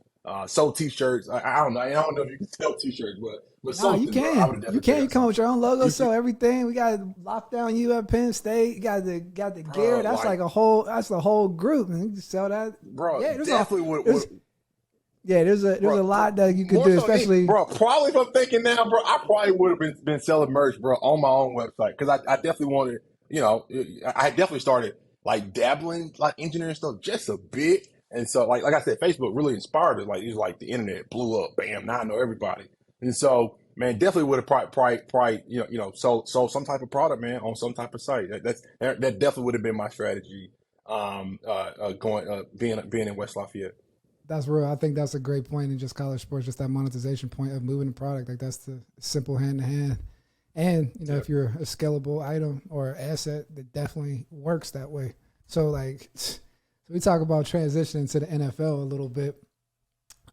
Sold T-shirts. I don't know. I don't know if you can sell T-shirts, but No, you something, bro. I would can. have You definitely can. You figured come out up with your own logo, something. sell everything. We got lockdown. You at Penn State. You got the gear. Bro, That's like like a whole. That's the whole group, and you can sell that. bro, Yeah, definitely would. there's a Bro, lot that you could more do, so, especially. bro. Probably if I'm thinking now, bro, I probably would have been selling merch, bro, on my own website because I definitely wanted, I definitely started like dabbling like engineering stuff just a bit, and so like I said, Facebook really inspired it. Like it was like the internet blew up, bam, now I know everybody, and so man, definitely would have probably sold some type of product, man, on some type of site. That definitely would have been my strategy, being in West Lafayette. That's real. I think that's a great point in just college sports, just that monetization point of moving the product. Like that's the simple hand to hand. And you know, Yeah. if you're a scalable item or asset, that definitely works that way. So like, so we talk about transitioning to the NFL a little bit.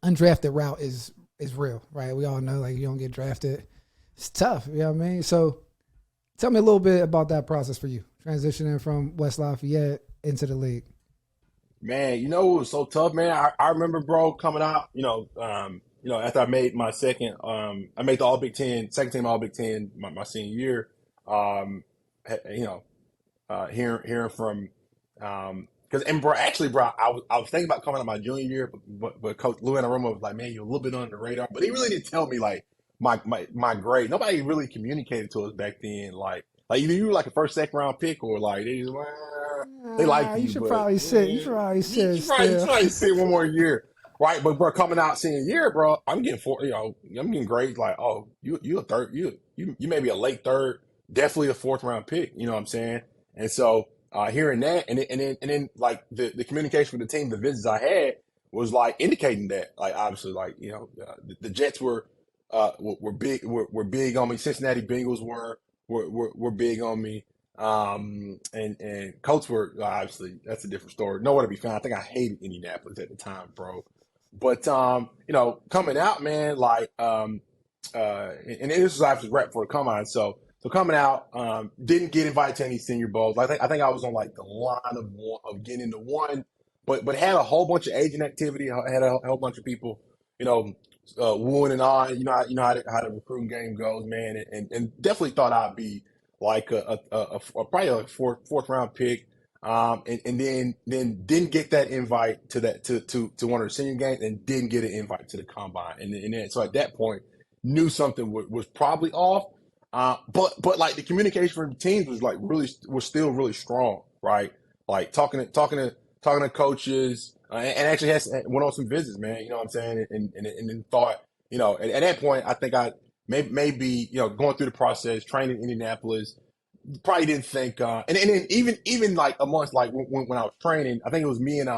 Undrafted route is real, right? We all know like you don't get drafted. It's tough, you know what I mean? So tell me a little bit about that process for you, transitioning from West Lafayette into the league. Man, you know, it was so tough, man. I remember, bro, coming out, after I made my I made the All Big Ten, second team All Big Ten my senior year. Um, you know, hearing from, because and bro, actually, bro, I was thinking about coming out my junior year, but Coach Lou Anarumo was like, man, you're a little bit under the radar, but he really didn't tell me like my grade. Nobody really communicated to us back then, like either you were like a first, second round pick, or like they liked You you, should but probably sit. You should probably sit you still. probably sit one more year, right? But bro, coming out senior year, bro, I'm getting I'm getting grades like, oh, you a third, you may be a late third, definitely a fourth round pick. You know what I'm saying? And so hearing that, and then like the communication with the team, the visits I had was like indicating that, like obviously, like the Jets were big were big on me. Cincinnati Bengals were big on me. And Colts were obviously, that's a different story. Nowhere to be found. I think I hated Indianapolis at the time, bro. But coming out, man, like and this was obviously right for a combine. So coming out, didn't get invited to any senior bowls. I think I was on like the line of getting into one, but had a whole bunch of agent activity. I had a whole bunch of people, you know, wooing and on. How the recruiting game goes, man, and definitely thought I'd be like probably a fourth round pick. And then didn't get that invite to one of the senior games, and didn't get an invite to the combine. And then so at that point knew something was probably off. But like the communication from the teams was still really strong, right? Like talking to coaches, and actually went on some visits, man. You know what I'm saying? And then thought, at that point, I think I maybe going through the process, training in Indianapolis, probably didn't think, and then even like amongst like when I was training, I think it was me and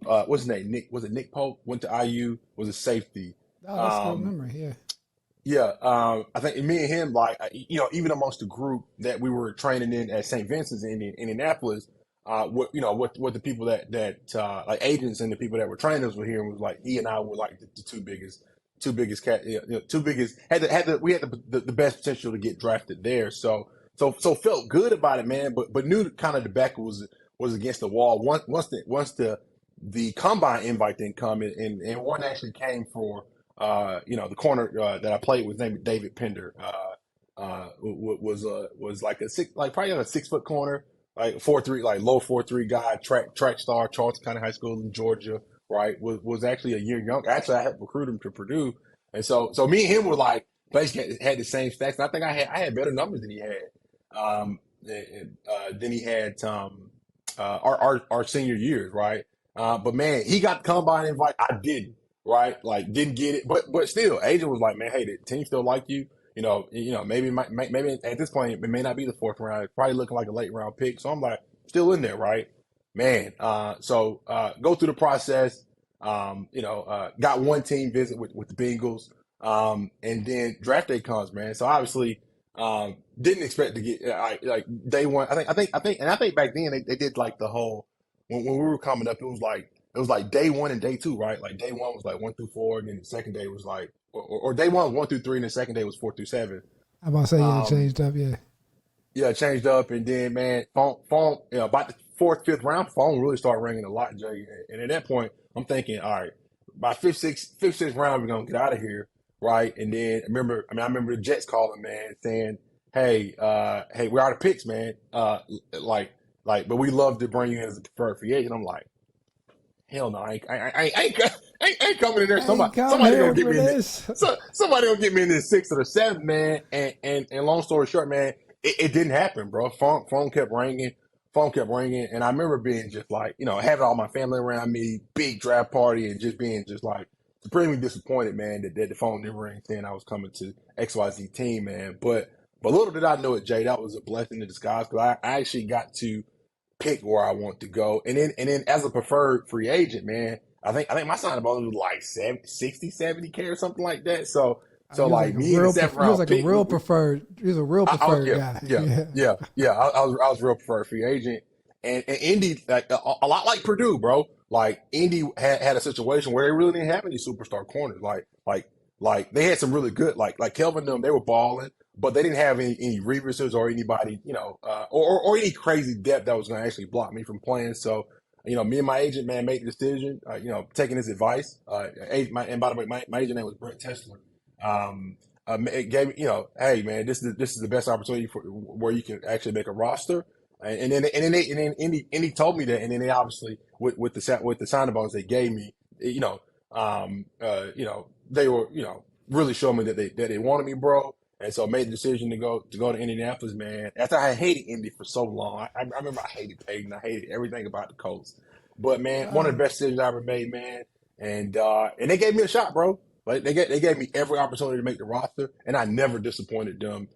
what's his name, Nick, was it Nick Pope, went to IU, was a safety. Oh, that's a good Um, memory. Yeah. yeah, I think me and him, like, even amongst the group that we were training in at St. Vincent's in Indianapolis, what the people that like agents and the people that were trainers were here was like, he and I were like the two biggest we had the best potential to get drafted there. So felt good about it, man, but knew kind of the back was against the wall. Once the combine invite didn't come in, and one actually came for the corner that I played with, named David Pender, was like probably a 6 foot corner, like 4'3", like low 4'3" guy, track star, Charleston County High School in Georgia, right? Was actually a year young. Actually, I helped recruit him to Purdue, and so me and him were like basically had the same stats. And I think I had better numbers than he had, than he had our senior years, right? But man, he got the combine invite. I didn't, right? Like didn't get it, but still, agent was like, man, hey, the team still like you. Maybe at this point it may not be the fourth round. It's probably looking like a late round pick. So I'm like, still in there, right? Man, so go through the process. Got one team visit with the Bengals, and then draft day comes, man. So obviously, didn't expect to get like day one. I think back then they did like the whole when we were coming up, it was like day one and day two, right? Like day one was like 1 through 4, and then the second day was like, or day one was 1 through 3, and the second day was 4 through 7. I'm about to say, yeah, it Um, changed up. Yeah. yeah, it changed up, and then man, phone, about the fourth, fifth round, phone really started ringing a lot, Jay. And at that point, I'm thinking, all right, by fifth, sixth round, we're gonna get out of here, right? And then I remember the Jets calling, man, saying, hey, we're out of picks, man. But we love to bring you in as a preferred free agent. I'm like, hell no, I ain't coming in there. I ain't come Somebody gonna here get for me in there. this. Somebody gonna get me in this 6th or the 7th, man. And long story short, man, it didn't happen, bro. Phone kept ringing, and I remember being just like, having all my family around me, big draft party, and just being just like supremely disappointed, man, that the phone didn't ring saying I was coming to XYZ team, man. But little did I know it, Jay, that was a blessing in disguise, because I actually got to pick where I want to go. And then as a preferred free agent, man, I think my signing bonus was like 60, 70K or something like that. So You was like like a me and the real, seventh you was round like a pick, real preferred. You was a real preferred yeah, guy. yeah, Yeah. yeah, yeah. I was a real preferred free agent, and Indy like a lot like Purdue, bro. Like Indy had a situation where they really didn't have any superstar corners. Like they had some really good like Kelvin them. They were balling, but they didn't have any Reeveses or anybody, or any crazy depth that was going to actually block me from playing. So. Me and my agent, man, made the decision, taking his advice. And by the way, my agent name was Brett Tesler. It gave me, hey man, this is the best opportunity for where you can actually make a roster, and he told me that, and then they obviously with the signing bonus they gave me, they were really showing me that they wanted me, bro, and so I made the decision to go to Indianapolis, man. After I hated Indy for so long, I remember I hated Peyton, I hated everything about the Colts, but man, one of the best decisions I ever made, man, and they gave me a shot, bro. Like they gave me every opportunity to make the roster, and I never disappointed them.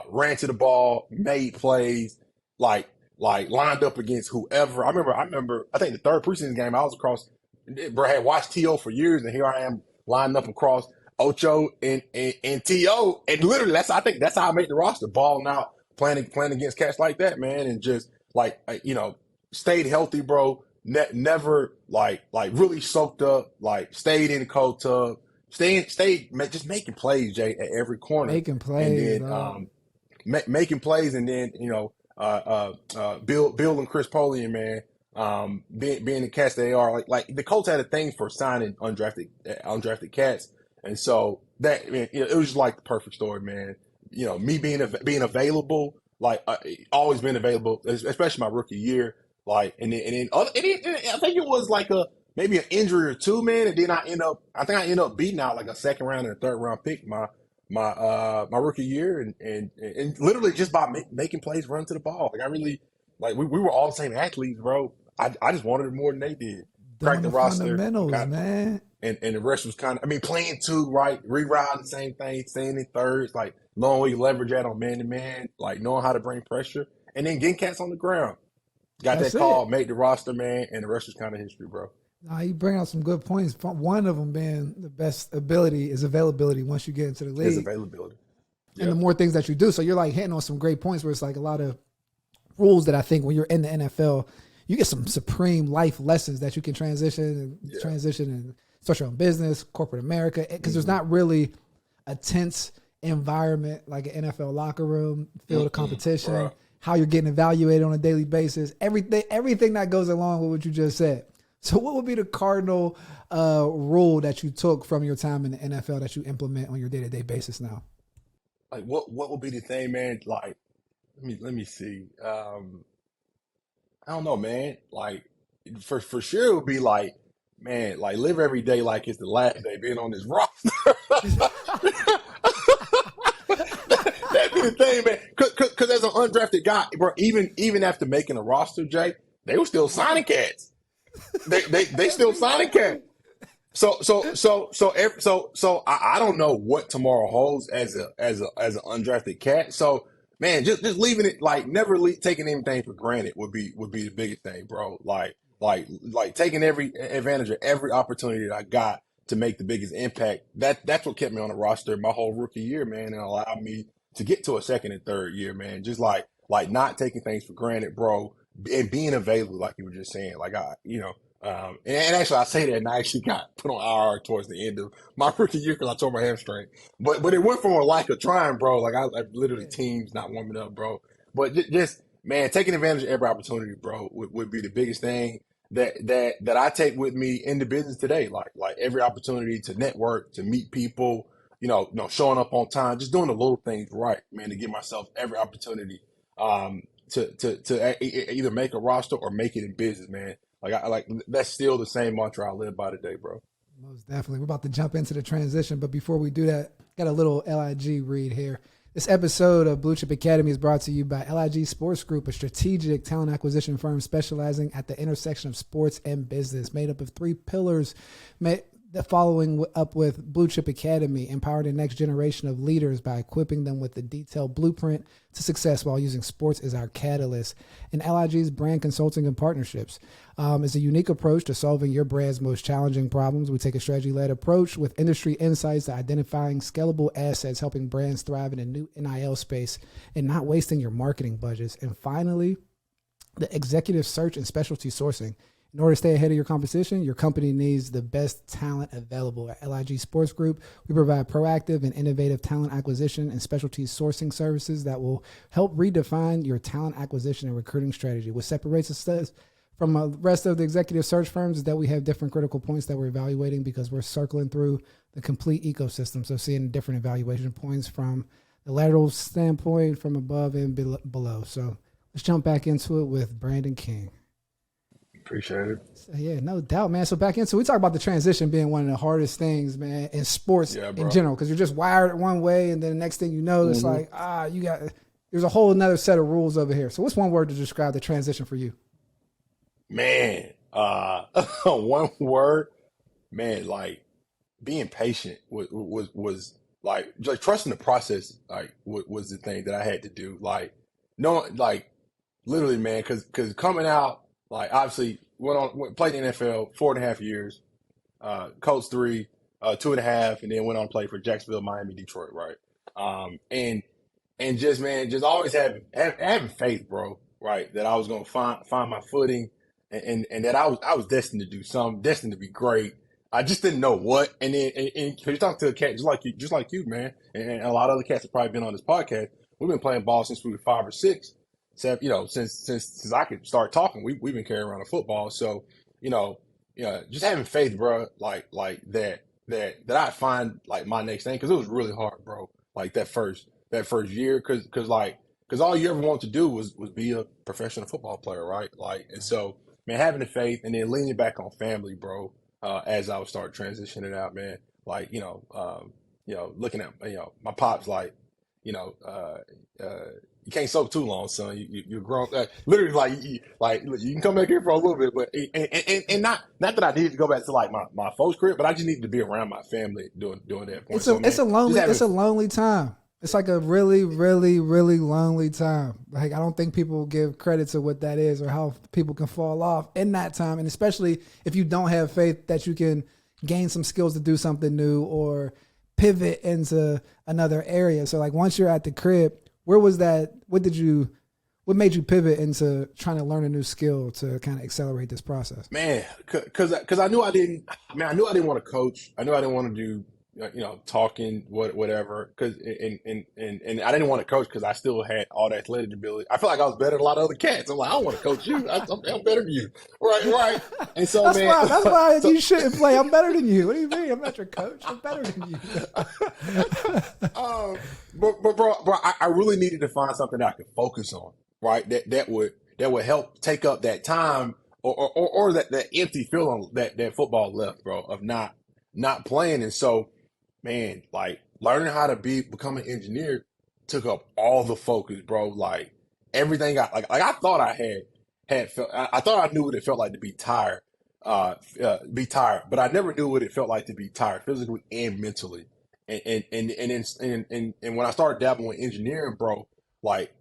Ran to the ball, made plays, like lined up against whoever. I remember. I think the third preseason game I was across. Bro, I had watched To for years, and here I am lined up across Ocho and To, and literally I think that's how I made the roster. Balling out, playing against cats like that, man, and just stayed healthy, bro. Never like really soaked up, like stayed in the cold tub. Just making plays, Jay, at every corner, Making and plays, then making plays, and then Bill and Chris Polian, man, being the cats they are, like the Colts had a thing for signing undrafted cats, and so that man, it was just like the perfect story, man. Me being available, like always been available, especially my rookie year, like and then I think it was like maybe an injury or two, man, and then I end up beating out like a second round and a third round pick my rookie year, and literally just by making plays, run to the ball. Like I really we were all the same athletes, bro. I just wanted it more than they did. doing Crack the the roster, fundamentals, man. and the rest was playing two, right, rerouting the same thing, staying in thirds, like knowing where you leverage at on man to man, like knowing how to bring pressure, and then getting cats on the ground. Got That's that call, it. made the roster, man, and the rest was kind of history, bro. You bring out some good points. One of them being the best ability is availability once you get into the His league. availability. And the more things that you do. So you're like hitting on some great points where it's like a lot of rules that I think when you're in the NFL, you get some supreme life lessons that you can transition and start your own business, corporate America, because there's not really a tense environment like an NFL locker room, field of competition, Bruh. how you're getting evaluated on a daily basis, everything that goes along with what you just said. So what would be the cardinal rule that you took from your time in the NFL that you implement on your day-to-day basis now? Like what would be the thing, man? Like let me see. I don't know, man. Like for sure it would be like, man, like live every day like it's the last day being on this roster. That'd be the thing, man. Cause as an undrafted guy, bro, even after making a roster, Jay, they were still signing cats. They still signing cats. So I don't know what tomorrow holds as an undrafted cat. So man, just leaving it, like never taking anything for granted would be the biggest thing, bro. Like taking every advantage of every opportunity that I got to make the biggest impact. That's what kept me on the roster my whole rookie year, man, and allowed me to get to a second and third year, man. Just like not taking things for granted, bro, and being available, like you were just saying. Like and actually, I say that, and I actually got put on IR towards the end of my rookie year because I tore my hamstring. But it went from a lack of trying, bro. Like I literally teams not warming up, bro. But just man, taking advantage of every opportunity, bro, would be the biggest thing that I take with me in the business today. Like every opportunity to network, to meet people, showing up on time, just doing the little things right, man, to give myself every opportunity to either make a roster or make it in business, man. Like that's still the same mantra I live by today, bro. Most definitely. We're about to jump into the transition, but before we do that, got a little LIG read here. This episode of Blue Chip Academy is brought to you by LIG Sports Group, a strategic talent acquisition firm specializing at the intersection of sports and business, made up of three pillars. the following up with Blue Chip Academy, empowering the next generation of leaders by equipping them with the detailed blueprint to success while using sports as our catalyst. And LIG's brand consulting and partnerships is a unique approach to solving your brand's most challenging problems. We take a strategy-led approach with industry insights to identifying scalable assets, helping brands thrive in a new NIL space and not wasting your marketing budgets. And finally, the executive search and specialty sourcing. In order to stay ahead of your competition, your company needs the best talent available. At LIG Sports Group, we provide proactive and innovative talent acquisition and specialty sourcing services that will help redefine your talent acquisition and recruiting strategy. What separates us from the rest of the executive search firms is that we have different critical points that we're evaluating because we're circling through the complete ecosystem. So seeing different evaluation points from the lateral standpoint, from above and below. So let's jump back into it with Brandon King. Appreciate it. So, yeah, no doubt, man. So back into, we talk about the transition being one of the hardest things, man, in sports in general, because you're just wired one way, and then the next thing you know, it's like, there's a whole another set of rules over here. So what's one word to describe the transition for you? Man, one word, man, like being patient was like trusting the process, like was the thing that I had to do. Like, no, like literally, man, because coming out, like obviously played in the NFL 4.5 years, coached 3, 2.5, and then went on to play for Jacksonville, Miami, Detroit, right? And just, man, just always having faith, bro, right? That I was gonna find my footing, and that I was destined to do something, destined to be great. I just didn't know what. And then and you talk to a cat just like you, man, and a lot of other cats have probably been on this podcast. We've been playing ball since we were 5 or 6. So, since I could start talking, we've been carrying around a football. So, just having faith, bro, like that I'd find like my next thing, because it was really hard, bro. Like that first year, because all you ever wanted to do was be a professional football player, right? Like, and so, man, having the faith and then leaning back on family, bro, as I would start transitioning out, man. Like, looking at my pops, like, you can't soak too long, son. You're grown. Literally, like you can come back here for a little bit, but and not that I needed to go back to like my folks' crib, but I just needed to be around my family doing that point. It's a lonely time. It's like a really, really, really lonely time. Like I don't think people give credit to what that is or how people can fall off in that time, and especially if you don't have faith that you can gain some skills to do something new or pivot into another area. So like once you're at the crib, where was that? What made you pivot into trying to learn a new skill to kind of accelerate this process? Man, because I knew I didn't want to coach. I knew I didn't want to do talking whatever. Because and I didn't want to coach because I still had all the athletic ability. I feel like I was better than a lot of other cats. I'm like, I don't want to coach you. I'm better than you. Right. And so that's why you shouldn't play. I'm better than you. What do you mean? I'm not your coach. I'm better than you. But bro, I really needed to find something that I could focus on. Right, that would help take up that time or that empty feeling that football left, bro, of not playing. And so, man, like learning how to become an engineer took up all the focus, bro. Like everything I thought I thought I knew what it felt like to be tired, but I never knew what it felt like to be tired physically and mentally. And when I started dabbling with engineering, bro, like.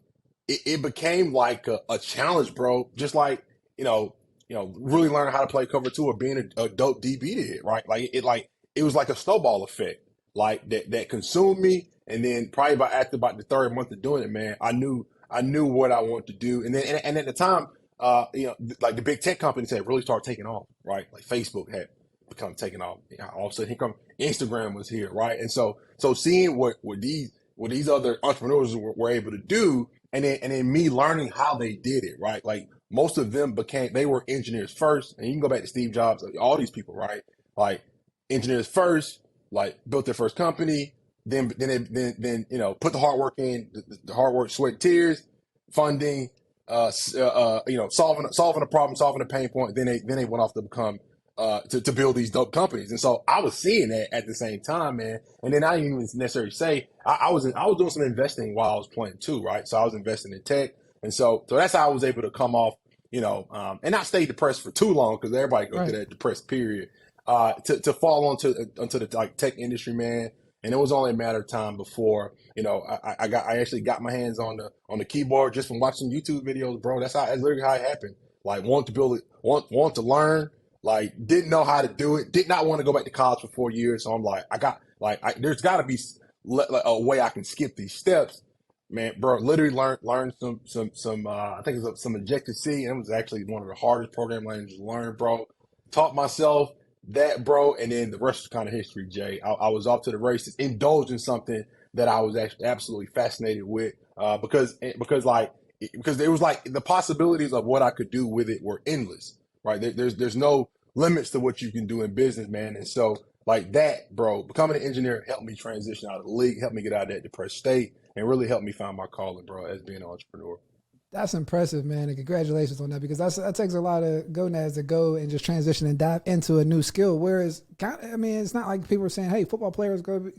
It became like a challenge, bro. Just like, really learning how to play cover 2 or being a dope DB to hit, right? It was like a snowball effect, like that consumed me. And then probably after about the 3rd month of doing it, man, I knew what I wanted to do. And then, and at the time, like the big tech companies had really started taking off, right? Like Facebook had become taking off. All of a sudden, here come Instagram was here, right? And so seeing what these other entrepreneurs were able to do, and then me learning how they did it, right? Like most of them they were engineers first, and you can go back to Steve Jobs, all these people, right? Like engineers first, like built their first company, then put the hard work in, the hard work, sweat, tears, funding, solving a problem, solving a pain point. Then they went off to become to build these dope companies. And so I was seeing that at the same time, man. And then I didn't even necessarily say I was doing some investing while I was playing too, right? So I was investing in tech. And so that's how I was able to come off, and not stay depressed for too long, because everybody goes through that depressed period. to fall onto the like tech industry, man. And it was only a matter of time before, I actually got my hands on the keyboard just from watching YouTube videos, bro. That's literally how it happened. Like want to build it, want to learn, like didn't know how to do it, did not want to go back to college for 4 years. So I'm like, there's got to be a way I can skip these steps, man, bro. Literally learned some I think it was some Objective C, and it was actually one of the hardest programming languages to learn, bro. Taught myself that, bro, and then the rest is kind of history, Jay. I was off to the races, indulged in something that I was actually absolutely fascinated with, because it was like the possibilities of what I could do with it were endless, right? There's no limits to what you can do in business, man. And so like that, bro, becoming an engineer helped me transition out of the league, helped me get out of that depressed state, and really helped me find my calling, bro, as being an entrepreneur. That's impressive, man, and congratulations on that, because that takes a lot of gonads to go and just transition and dive into a new skill. Whereas, it's not like people are saying, "Hey, football players go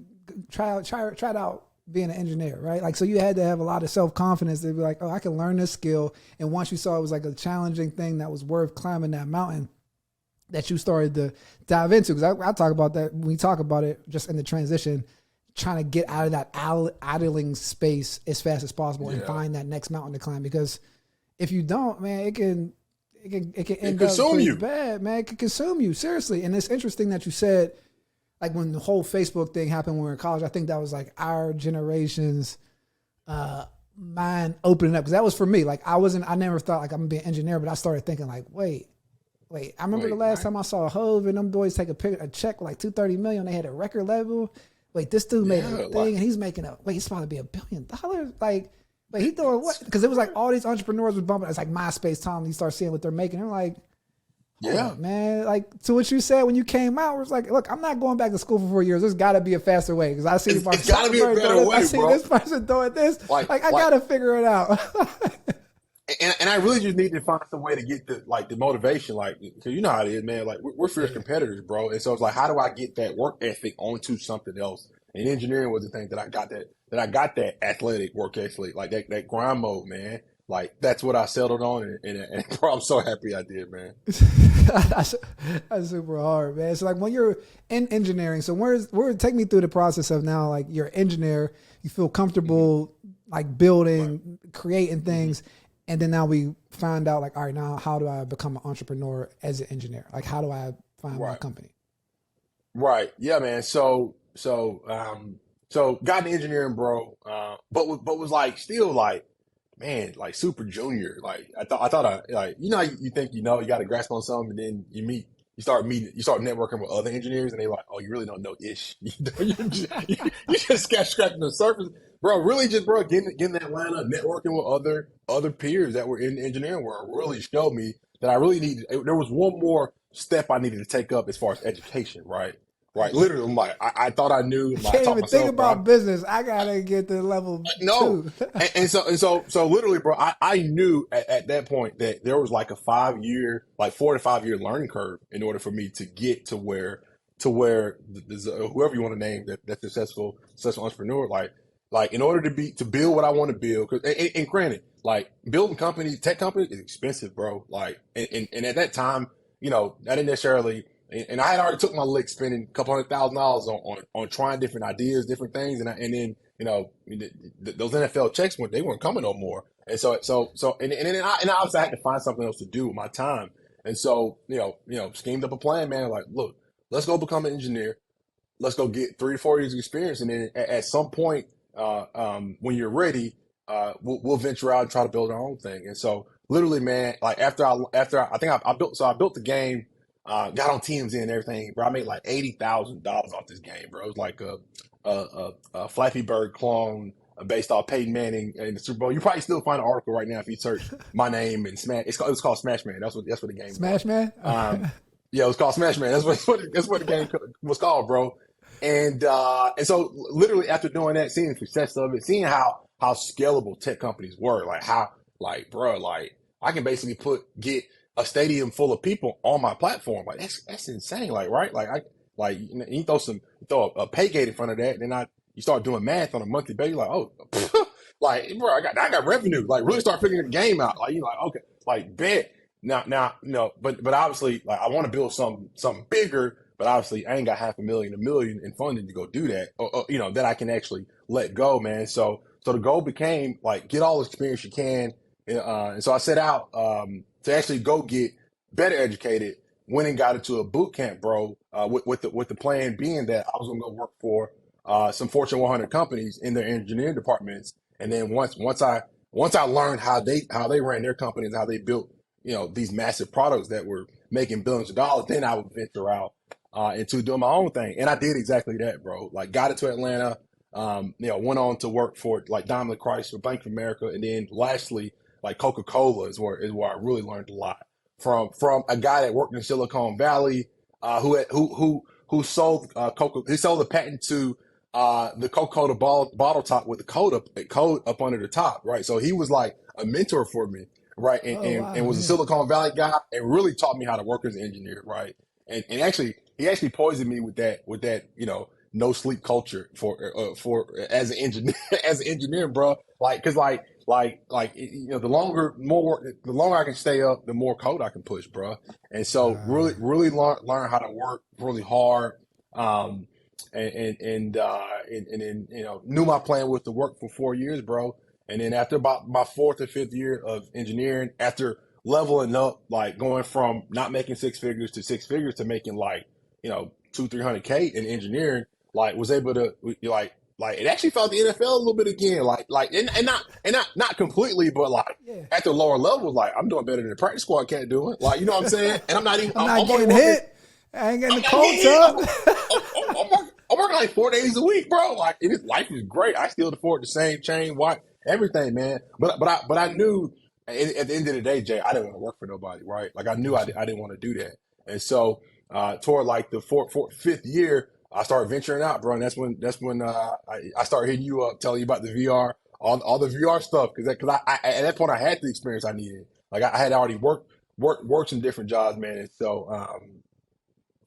try it out being an engineer," right? Like, so you had to have a lot of self-confidence to be like, "Oh, I can learn this skill." And once you saw it was like a challenging thing that was worth climbing that mountain, that you started to dive into. Because I talk about that when we talk about it just in the transition, trying to get out of that idling space as fast as possible and find that next mountain to climb. Because if you don't, man, it can end up pretty bad, man. It can consume you, seriously. And it's interesting that you said, like, when the whole Facebook thing happened when we were in college, I think that was like our generation's mind opening up. Because that was for me. Like, I never thought like I'm gonna be an engineer, but I started thinking like, wait. I remember the last time I saw Hove and them boys take a check like $230 million. They had a record label. Wait, this dude made a thing and he's making he's about to be $1 billion. Like he doing what? Because it was like all these entrepreneurs was bumping. It's like MySpace time. You start seeing what they're making. I'm like, man. Like, to what you said when you came out, it was like, look, I'm not going back to school for 4 years. There's got to be a faster way. Because I see it's got to be a better way, I see this person doing this. Like I got to figure it out. And I really just need to find some way to get the motivation, like, because you know how it is, man. Like, we're fierce competitors, bro. And so it's like, how do I get that work ethic onto something else? And engineering was the thing that I got that athletic work ethic, like that grind mode, man. Like, that's what I settled on, and bro, I'm so happy I did, man. That's super hard, man. So like, when you're in engineering, so take me through the process of now, like, you're an engineer, you feel comfortable like building, creating things. And then now we find out, like, all right, now how do I become an entrepreneur as an engineer? Like, how do I find my company? Right. Yeah, man. So got into engineering, bro. But was like still like, man, like super junior. Like I thought like, you know, you think, you got to grasp on something, and then you start networking with other engineers, and they like, oh, you really don't know ish. You just scratching the surface. Bro, really just, bro, getting that line up, networking with other peers that were in the engineering world really showed me that I really needed, there was one more step I needed to take up as far as education, right? Right. Literally, I'm like, I thought I knew. I can't even think about business. I gotta get to level two. and so literally, bro, I knew at that point that there was like a 4 to 5 year learning curve in order for me to get to where whoever you want to name that successful entrepreneur, like in order to build what I want to build, and granted, like building tech companies is expensive, bro. Like, and at that time, I didn't necessarily, and I had already took my lick spending a couple $100,000 on trying different ideas, different things, and then those NFL checks they weren't coming no more, and so and then I obviously had to find something else to do with my time, and so schemed up a plan, man. Like, look, let's go become an engineer, let's go get 3 to 4 years of experience, and then at some point, when you're ready, we'll venture out and try to build our own thing. And so literally, man, like after I think I built the game, got on TMZ and everything, bro. I made like $80,000 off this game, bro. It was like a Flappy Bird clone based off Peyton Manning in the Super Bowl. You probably still find an article right now if you search my name and Smash. It was called Smash Man. That's what the game Smash was. Man. Yeah, it was called Smash Man. That's what the game was called, bro. And so literally after doing that, seeing the success of it, seeing how scalable tech companies were, like how, like, bro, like I can basically get a stadium full of people on my platform. Like that's insane. Like, right. Like you throw a pay gate in front of that. And then you start doing math on a monthly basis. Like, oh, like, bro, I got revenue. Like, really start figuring the game out. Like, like, okay, like bet now, but obviously, like, I want to build something bigger. but obviously I ain't got half a million, a million in funding to go do that, or, you know, that I can actually let go, man. So the goal became like, get all the experience you can. And so I set out, to actually go get better educated, went and got into a boot camp, bro, with the plan being that I was going to go work for, some Fortune 100 companies in their engineering departments. And then once I learned how they ran their companies, how they built, you know, these massive products that were making billions of dollars, then I would venture out, into doing my own thing. And I did exactly that, bro. Like, got into Atlanta, you know, went on to work for like Daimler Chrysler, Bank of America, and then lastly, like Coca-Cola is where I really learned a lot from a guy that worked in Silicon Valley, who sold he sold a patent to the Coca-Cola bottle top with the code up under the top, right? So he was like a mentor for me, right? Oh And wow, was a yeah. Silicon Valley guy and really taught me how to work as an engineer, right? And actually he actually poisoned me with that, you know, no sleep culture for as an engineer as an engineer, bro. Like, cause you know, the longer I can stay up, the more code I can push, bro. And so really learn how to work really hard. Um, and then, you know, knew my plan was to work for 4 years, bro. And then after about my fourth or fifth year of engineering, after leveling up, like going from not making six figures to six figures to making like, you know, 300K in engineering, like was able to like it actually felt the NFL a little bit again, not completely, but like Yeah. at the lower levels, like I'm doing better than the practice squad can't do it. Like, you know what I'm saying? And I'm not even I'm not I'm only getting working hit. I ain't getting I'm the not cold getting hit. tub. I'm working like 4 days a week, bro. Like, life is great. I still afford the same chain, watch, everything, man. But I knew at the end of the day, Jay, I didn't want to work for nobody, right? Like I knew Gotcha. I didn't want to do that. And so toward like the fifth year, I started venturing out, bro. And that's when I started hitting you up, telling you about the VR, all the VR stuff, because I at that point I had the experience I needed. Like I had already worked some different jobs, man. And so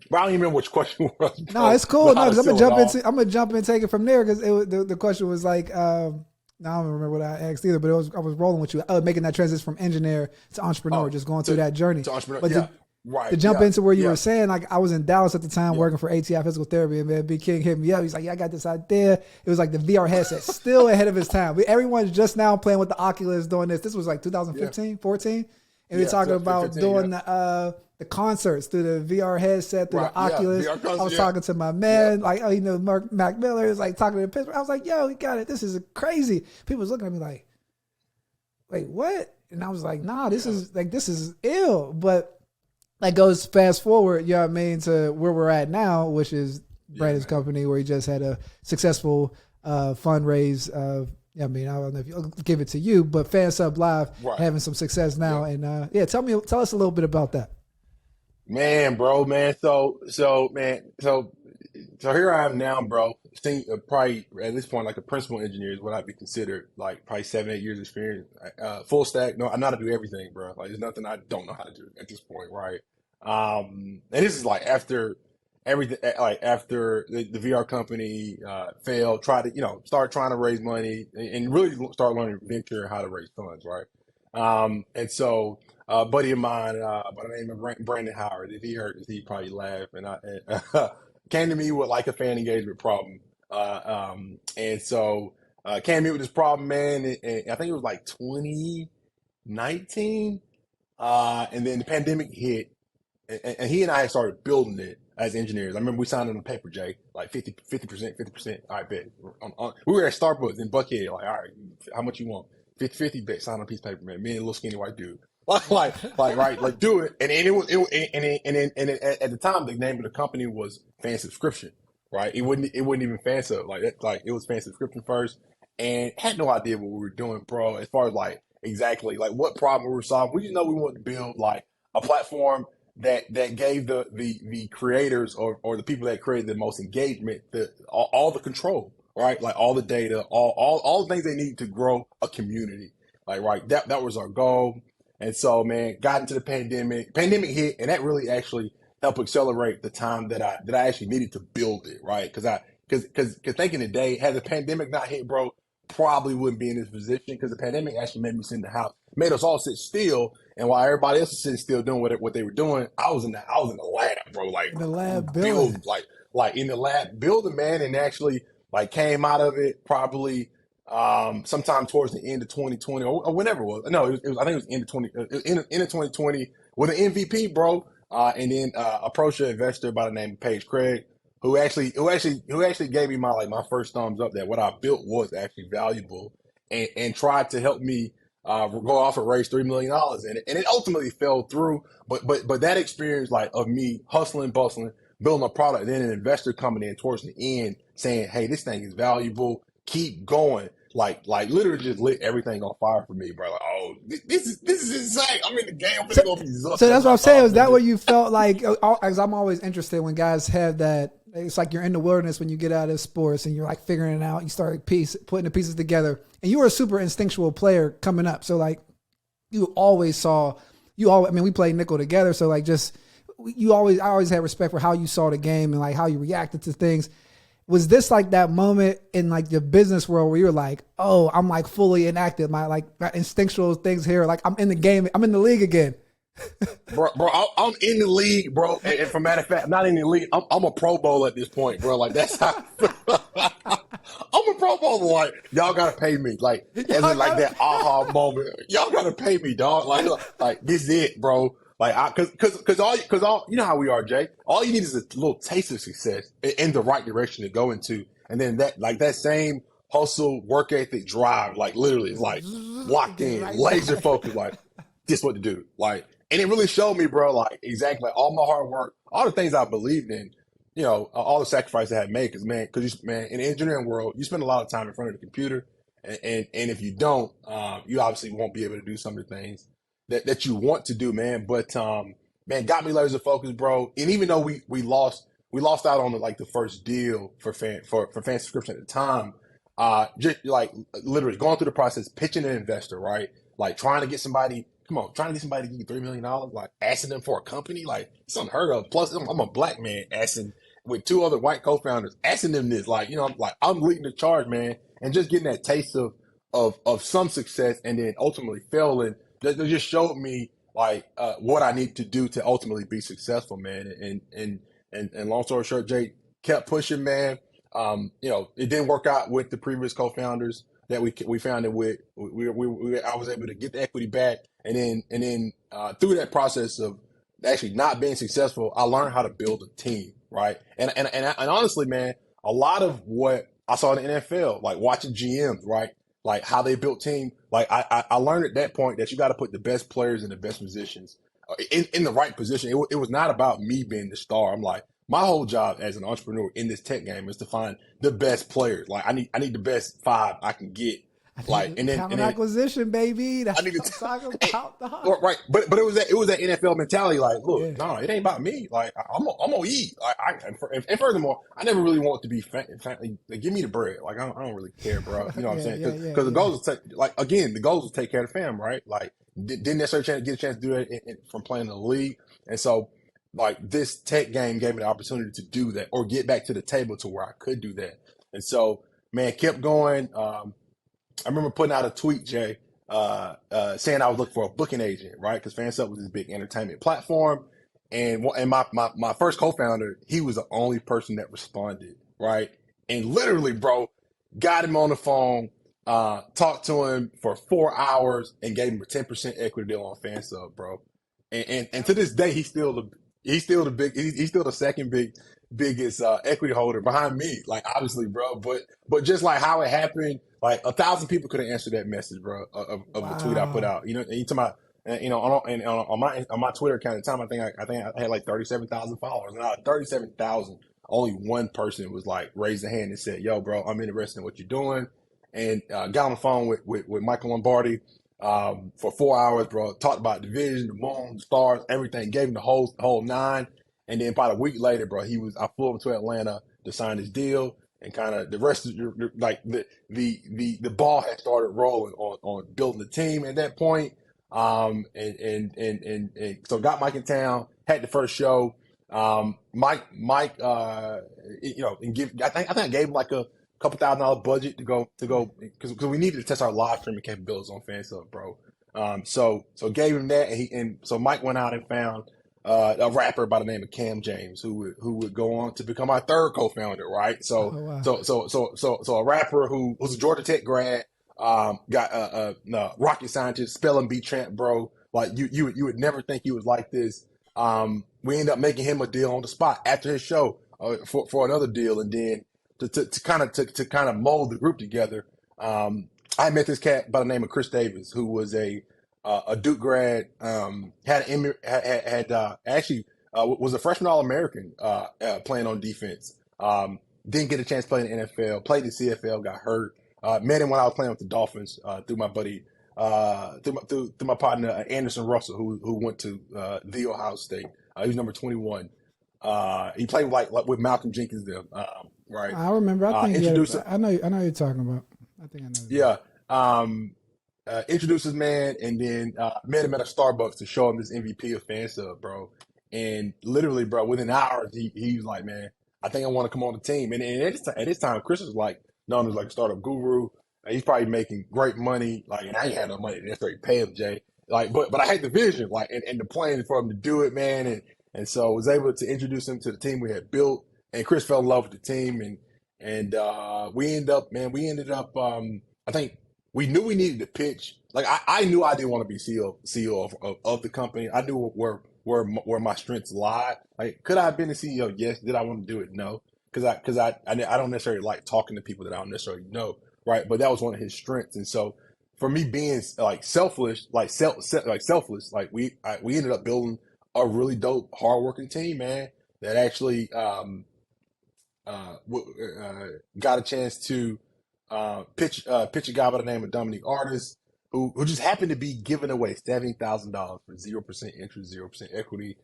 but I don't even remember which question was, No, bro. it's cool. But No, how to because sell it all. I'm gonna jump in and take it from there because the question was like, no, I don't remember what I asked either, but I was rolling with you, making that transition from engineer to entrepreneur, Oh, just going through to that journey. entrepreneur. But Yeah, to right. jump Yeah, into where you were yeah, saying, like I was in Dallas at the time yeah. working for ATI Physical Therapy, and man, Big King hit me up. He's like, "Yeah, I got this idea." It was like the VR headset, still ahead of his time. Everyone's just now playing with the Oculus, doing this. This was like Yeah, 2015, 14, and we're yeah. talking about 2015. Yeah. doing the concerts through the VR headset, through Right. the Yeah. Oculus. VR I comes. was Yeah. talking to my Yep. man, like, oh, you know, Mac Miller is like talking to Pittsburgh. I was like, "Yo, we got it. This is crazy." People was looking at me like, "Wait, what?" And I was like, "Nah, Yeah. this is ill." But that goes fast forward, you know what I mean, to where we're at now, which is Yeah, Brandon's man. company, where he just had a successful fundraise. I mean, I don't know if you'll give it to you, but Fansub Live Right. having some success now. Yeah. And yeah, tell us a little bit about that. Man, bro, man. So here I am now, bro. Probably at this point, like a principal engineer is what I'd be considered. Like probably 7, 8 years experience. Full stack. No, I know how to do everything, bro. Like there's nothing I don't know how to do at this point, right? And this is like after everything, like after the VR company failed, tried to, you know, start trying to raise money and really start learning venture how to raise funds, right? And so a buddy of mine by the name of Brandon Howard, if he heard this, he'd probably laugh. Came to me with like a fan engagement problem. And so came to me with this problem, man. And I think it was like 2019. And then the pandemic hit, and he and I started building it as engineers. I remember we signed on the paper, Jay, like 50%, 50%. All right, bet. We were at Starbucks in Buckhead, like, all right, how much you want? 50, bet, sign on a piece of paper, man. Me and a little skinny white dude. Right, like do it. And at the time, the name of the company was Fan Subscription, right? It wasn't even Fansub. Like that, like it was Fan Subscription first, and had no idea what we were doing, bro. As far as like exactly like what problem we were solving, we just know we wanted to build like a platform that gave the creators or the people that created the most engagement, all the control, right? Like all the data, all the things they need to grow a community. Like right, that was our goal. And so, man, got into the pandemic hit, and that really actually helped accelerate the time that I actually needed to build it, right? Because thinking today, had the pandemic not hit, bro, probably wouldn't be in this position because the pandemic actually made me sit in the house, made us all sit still. And while everybody else was sitting still doing what they were doing, I was in the lab, bro. Like In the lab building. build, like in the lab building, man, and actually like came out of it probably sometime towards the end of 2020 or whenever it was. No, it was I think it was end of 2020 with an MVP, bro. And then approached an investor by the name of Paige Craig, who actually gave me my first thumbs up that what I built was actually valuable, and tried to help me go off and raise $3 million, and it ultimately fell through. But that experience, like, of me hustling, bustling, building a product, and then an investor coming in towards the end saying, "Hey, this thing is valuable. Keep going." Like literally just lit everything on fire for me, bro. Like, oh, this is insane. I'm in the game. I'm gonna go be So that's what I'm saying. Is that what you felt like? As I'm always interested when guys have that. It's like you're in the wilderness when you get out of sports and you're like figuring it out. You start putting the pieces together, and you were a super instinctual player coming up. So like you always saw, I mean, we played nickel together. So like I always had respect for how you saw the game and like how you reacted to things. Was this like that moment in like the business world where you're like, oh, I'm like fully enacted, my instinctual things here, like I'm in the game, I'm in the league again? bro, I'm in the league, bro. And for matter of fact, I'm not in the league. I'm a Pro Bowl at this point, bro. Like that's how I'm a Pro Bowler. Like y'all gotta pay me. Like as in like that aha moment. Y'all gotta pay me, dog. Like this is it, bro. Like cause all you know how we are, Jay. All you need is a little taste of success in the right direction to go into, and then that same hustle, work ethic, drive, like literally, is like locked in, laser focused, like this what to do, like. And it really showed me, bro, like exactly all my hard work, all the things I believed in, you know, all the sacrifices I had made. Cause man, in the engineering world, you spend a lot of time in front of the computer, and if you don't, you obviously won't be able to do some of the things that you want to do, man. But man, got me laser focused, bro. And even though we lost out on the first deal for fan subscription at the time, just like literally going through the process, pitching an investor, right? Like trying to get somebody. Come on, trying to get somebody to give you $3 million, like asking them for a company, like it's unheard of. Plus, I'm a black man asking with two other white co-founders, asking them this, like, you know, I'm leading the charge, man, and just getting that taste of some success, and then ultimately failing. That just showed me like what I need to do to ultimately be successful, man. And long story short, Jay kept pushing, man. You know, it didn't work out with the previous co-founders that we found it with. I was able to get the equity back, and then through that process of actually not being successful, I learned how to build a team, right? And honestly, man, a lot of what I saw in the NFL, like watching GMs, right, like how they built team, like I learned at that point that you got to put the best players in the best positions, in the right position. It was not about me being the star. I'm like, my whole job as an entrepreneur in this tech game is to find the best players. Like I need the best 5 I can get. Like and then acquisition, baby. That's I need to talk about the right, right. But it was that NFL mentality. Like, look, no, it ain't about me. Like I'm gonna eat. Like and furthermore, I never really want to be like, give me the bread. Like I don't really care, bro. You know what I'm saying? Because the goals is the goals is take care of the fam, right? Like didn't necessarily get a chance to do that from playing in the league, and so. Like this tech game gave me the opportunity to do that or get back to the table to where I could do that. And so, man, kept going. I remember putting out a tweet, Jay, saying I was looking for a booking agent, right? Because Fansub was this big entertainment platform. And my first co-founder, he was the only person that responded, right? And literally, bro, got him on the phone, talked to him for 4 hours and gave him a 10% equity deal on Fansub, bro. And to this day, he's still the second biggest equity holder behind me. Like obviously, bro, but just like how it happened, like 1,000 people could have answered that message, bro, of the tweet I put out. You know, and you talking about, you know, on my Twitter account at the time, I think I had like 37,000 followers, and out of 37,000, only one person was like raised a hand and said, "Yo, bro, I'm interested in what you're doing," and got on the phone with Michael Lombardi. For 4 hours, bro, talked about the vision, the moon, the stars, everything, gave him the whole nine. And then about a week later, bro, I flew over to Atlanta to sign his deal, and kind of the rest of the ball had started rolling on building the team at that point. And so got Mike in town, had the first show. Mike, you know, and I think I gave him like a couple $1,000 budget to go because we needed to test our live streaming capabilities on Fansub, bro. So gave him that, and so Mike went out and found a rapper by the name of Cam James, who would go on to become our third co-founder, right? Oh wow. So a rapper who was a Georgia Tech grad, got rocket scientist, spelling bee champ, bro. Like you would never think he was like this. We ended up making him a deal on the spot after his show, for another deal, and then to kind of mold the group together. I met this cat by the name of Chris Davis, who was a Duke grad, actually was a freshman All-American, playing on defense. Didn't get a chance to play in the NFL, played the CFL, got hurt. Met him when I was playing with the Dolphins, through my buddy, through my partner Anderson Russell, who went to the Ohio State. He was number 21. He played like with Malcolm Jenkins there, right? I remember. I think Introduced. I know who you're talking about. I think I know. Yeah. Introduced his man, and then met him at a Starbucks to show him this MVP of Fansub, bro. And literally, bro, within hours, he was like, man, I think I want to come on the team. And at this time, Chris was like known as like a startup guru. He's probably making great money. Like, and I ain't had no money to necessarily pay him, Jay. Like, but I had the vision, like, and the plan for him to do it, man. And so was able to introduce him to the team we had built. And Chris fell in love with the team, and we ended up. I think we knew we needed to pitch. Like I knew I didn't want to be CEO of the company. I knew where my strengths lied. Like, could I have been the CEO? Yes. Did I want to do it? No. Because I don't necessarily like talking to people that I don't necessarily know, right? But that was one of his strengths. And so for me being like selfless, like selfless, like we ended up building a really dope, hardworking team, man. That actually got a chance to pitch a guy by the name of Dominique Artis, who just happened to be giving away $70,000 for 0% interest, 0% equity.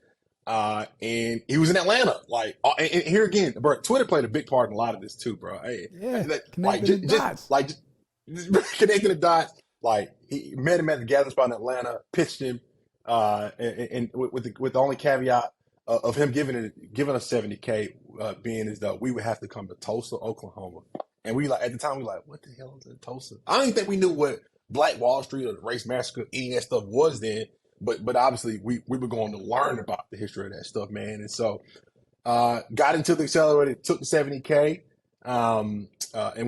And he was in Atlanta. Like, and here again, bro, Twitter played a big part in a lot of this too, bro. Hey, Yeah, like connecting the dots. just connecting the dots. Like, he met him at the gathering spot in Atlanta, pitched him, and with the only caveat of him giving us 70K, being as though we would have to come to Tulsa, Oklahoma. And we like, at the time, we like, what the hell is in Tulsa? I don't even think we knew what Black Wall Street or the Race Massacre, any of that stuff was then. But obviously we were going to learn about the history of that stuff, man. And so got into the accelerator, took the 70K, and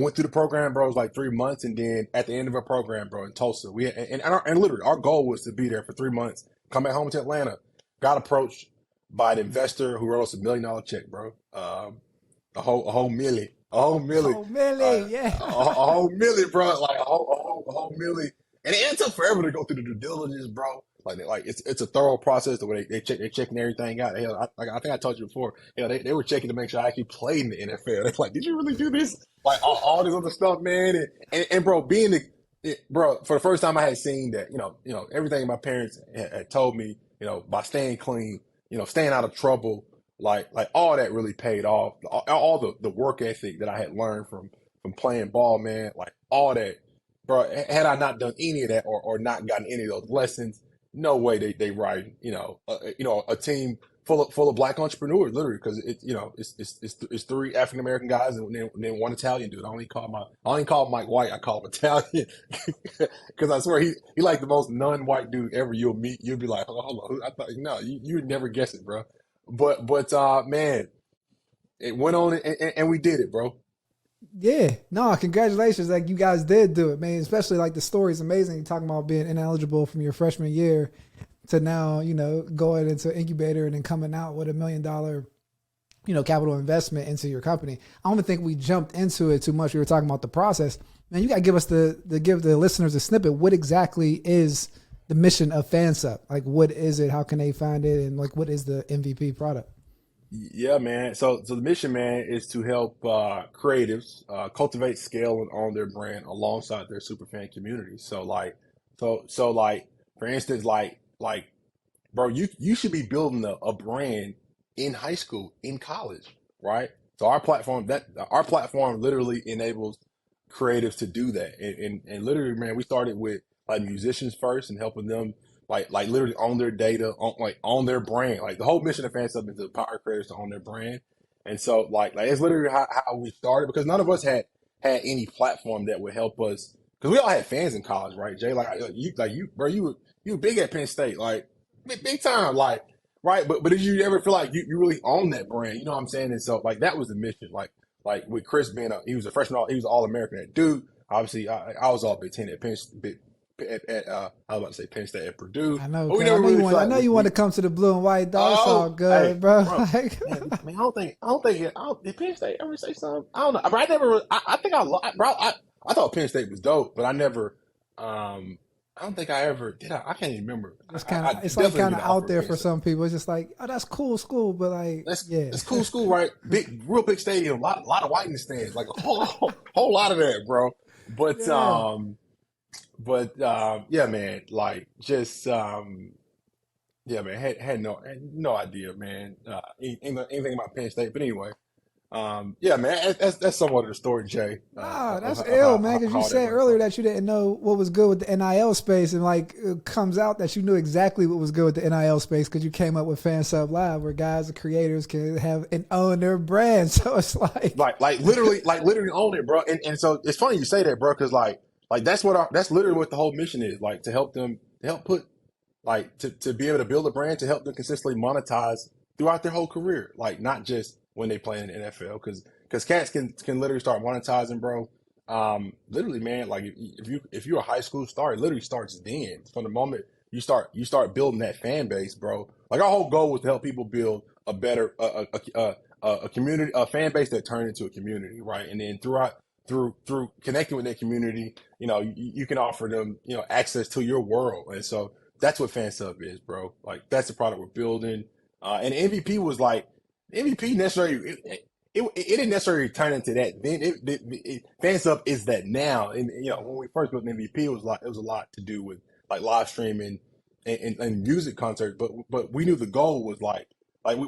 went through the program, bro. It was like 3 months, and then at the end of our program, bro, in Tulsa, and literally our goal was to be there for 3 months, come back home to Atlanta. Got approached by an investor who wrote us $1 million check, bro. A whole million. Oh, Millie, yeah. A whole million, bro. Like a whole million. And it took forever to go through the due diligence, bro. Like it's a thorough process the way they're checking everything out. Hell, I think I told you before. They were checking to make sure I actually played in the NFL. They're like, did you really do this? Like all this other stuff, man. And bro, bro, for the first time I had seen that, everything my parents had told me, by staying clean, staying out of trouble, like all that really paid off. All the work ethic that I had learned from playing ball, man, like all that, bro. Had I not done any of that or not gotten any of those lessons, no way they write, a team full of black entrepreneurs, literally, because it's 3 African American guys and then 1 Italian dude. I only call Mike White. I call him Italian because I swear he like the most non-white dude ever you'll meet. You'll be like, hold on, I thought no, you would never guess it, bro. But man, it went on and we did it, bro. Yeah, no, congratulations! Like, you guys did do it, man. Especially like the story is amazing. You're talking about being ineligible from your freshman year to now, going into incubator and then coming out with $1 million, capital investment into your company. I don't think we jumped into it too much. We were talking about the process. Man, you got to give us give the listeners a snippet. What exactly is the mission of Fansub? Like, what is it? How can they find it? And like, what is the MVP product? Yeah, man. So the mission, man, is to help creatives cultivate, scale, and own their brand alongside their superfan community. So for instance, bro, you should be building a brand in high school, in college, right? So our platform literally enables creatives to do that. And literally, man, we started with like musicians first and helping them like literally own their data, own their brand. Like the whole mission of Fansub is to empower creators to own their brand. And so like it's literally how we started, because none of us had any platform that would help us we all had fans in college, right, Jay? Bro, you were big at Penn State, like big time, like right. But did you ever feel like you really own that brand? You know what I'm saying? And so like that was the mission. Like with Chris being he was a freshman, he was All American at Duke. Obviously, I was all Big Ten at Penn. I was about to say Penn State at Purdue, I know, but we cuz I never know you really want. felt I like know you want to come to the blue and white, dog. It's all oh, hey, good, bro. bro, Like, man, I don't think, did Penn State ever say something? I don't know, but I never, I think bro, I thought Penn State was dope, but I never, I don't think I ever did. I can't even remember. it's I it's like definitely kind get of an offer out of there Penn for State. some people. It's just like, oh, that's cool school, but like, yeah, That's cool school, right? Real big stadium, lot of white in the stands, like a whole lot of that, bro. But, yeah. yeah, man, like just, yeah, man, had no idea, man, anything about Penn State. But anyway, yeah, man, that's somewhat of the story, Jay, Nah, that's of ill, man. Because how you all that said went earlier from. that you didn't know what was good with the NIL space, and like it comes out that you knew exactly what was good with the NIL space because you came up with Fansub Live, where guys and creators can have and own their brand. So it's like, Literally own it, bro. And so it's funny you say that, bro, because like that's literally what the whole mission is, like to help put like to be able to build a brand to help them consistently monetize throughout their whole career, like not just when they play in the NFL, because cats can literally start monetizing, bro. Literally, man, like if you're a high school star, it literally starts then. From the moment you start building that fan base, bro. Like our whole goal was to help people build a better a community, a fan base that turned into a community, right? And then through connecting with that community, you can offer them, access to your world. And so that's what Fansub is, bro. Like that's the product we're building. And MVP was like MVP necessarily. It didn't necessarily turn into that. Then Fansub is that now. And when we first built MVP, it was a lot to do with like live streaming and music concerts. But we knew the goal was like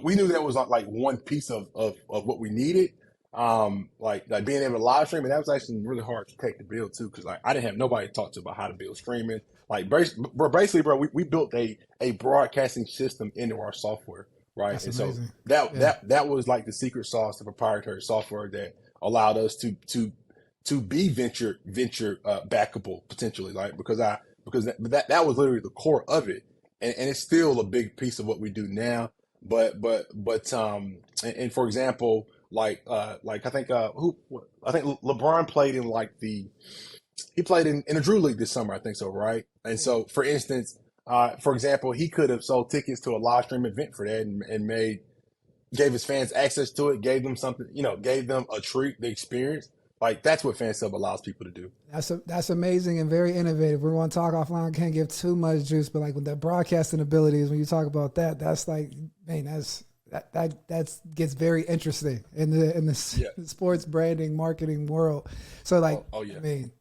we knew that was like one piece of what we needed. Like being able to live stream, and that was actually really hard to take to build too, because like I didn't have nobody to talk to about how to build streaming. Like basically, bro, we built a broadcasting system into our software, right? that's And so amazing. that Yeah, that was like the secret sauce, the proprietary software that allowed us to be venture backable potentially, like because that was literally the core of it, and it's still a big piece of what we do now. And for example, like I think LeBron played in he played in the Drew League this summer, I think so, right? And so, for instance, for example, he could have sold tickets to a live stream event for that and gave his fans access to it, gave them something, gave them a treat, the experience. Like that's what Fansub allows people to do. that's amazing and very innovative. We want to talk offline. Can't give too much juice, but like with the broadcasting abilities, when you talk about that, that's like, man, that gets very interesting in the Yeah. sports branding marketing world. So like, Oh yeah. I mean,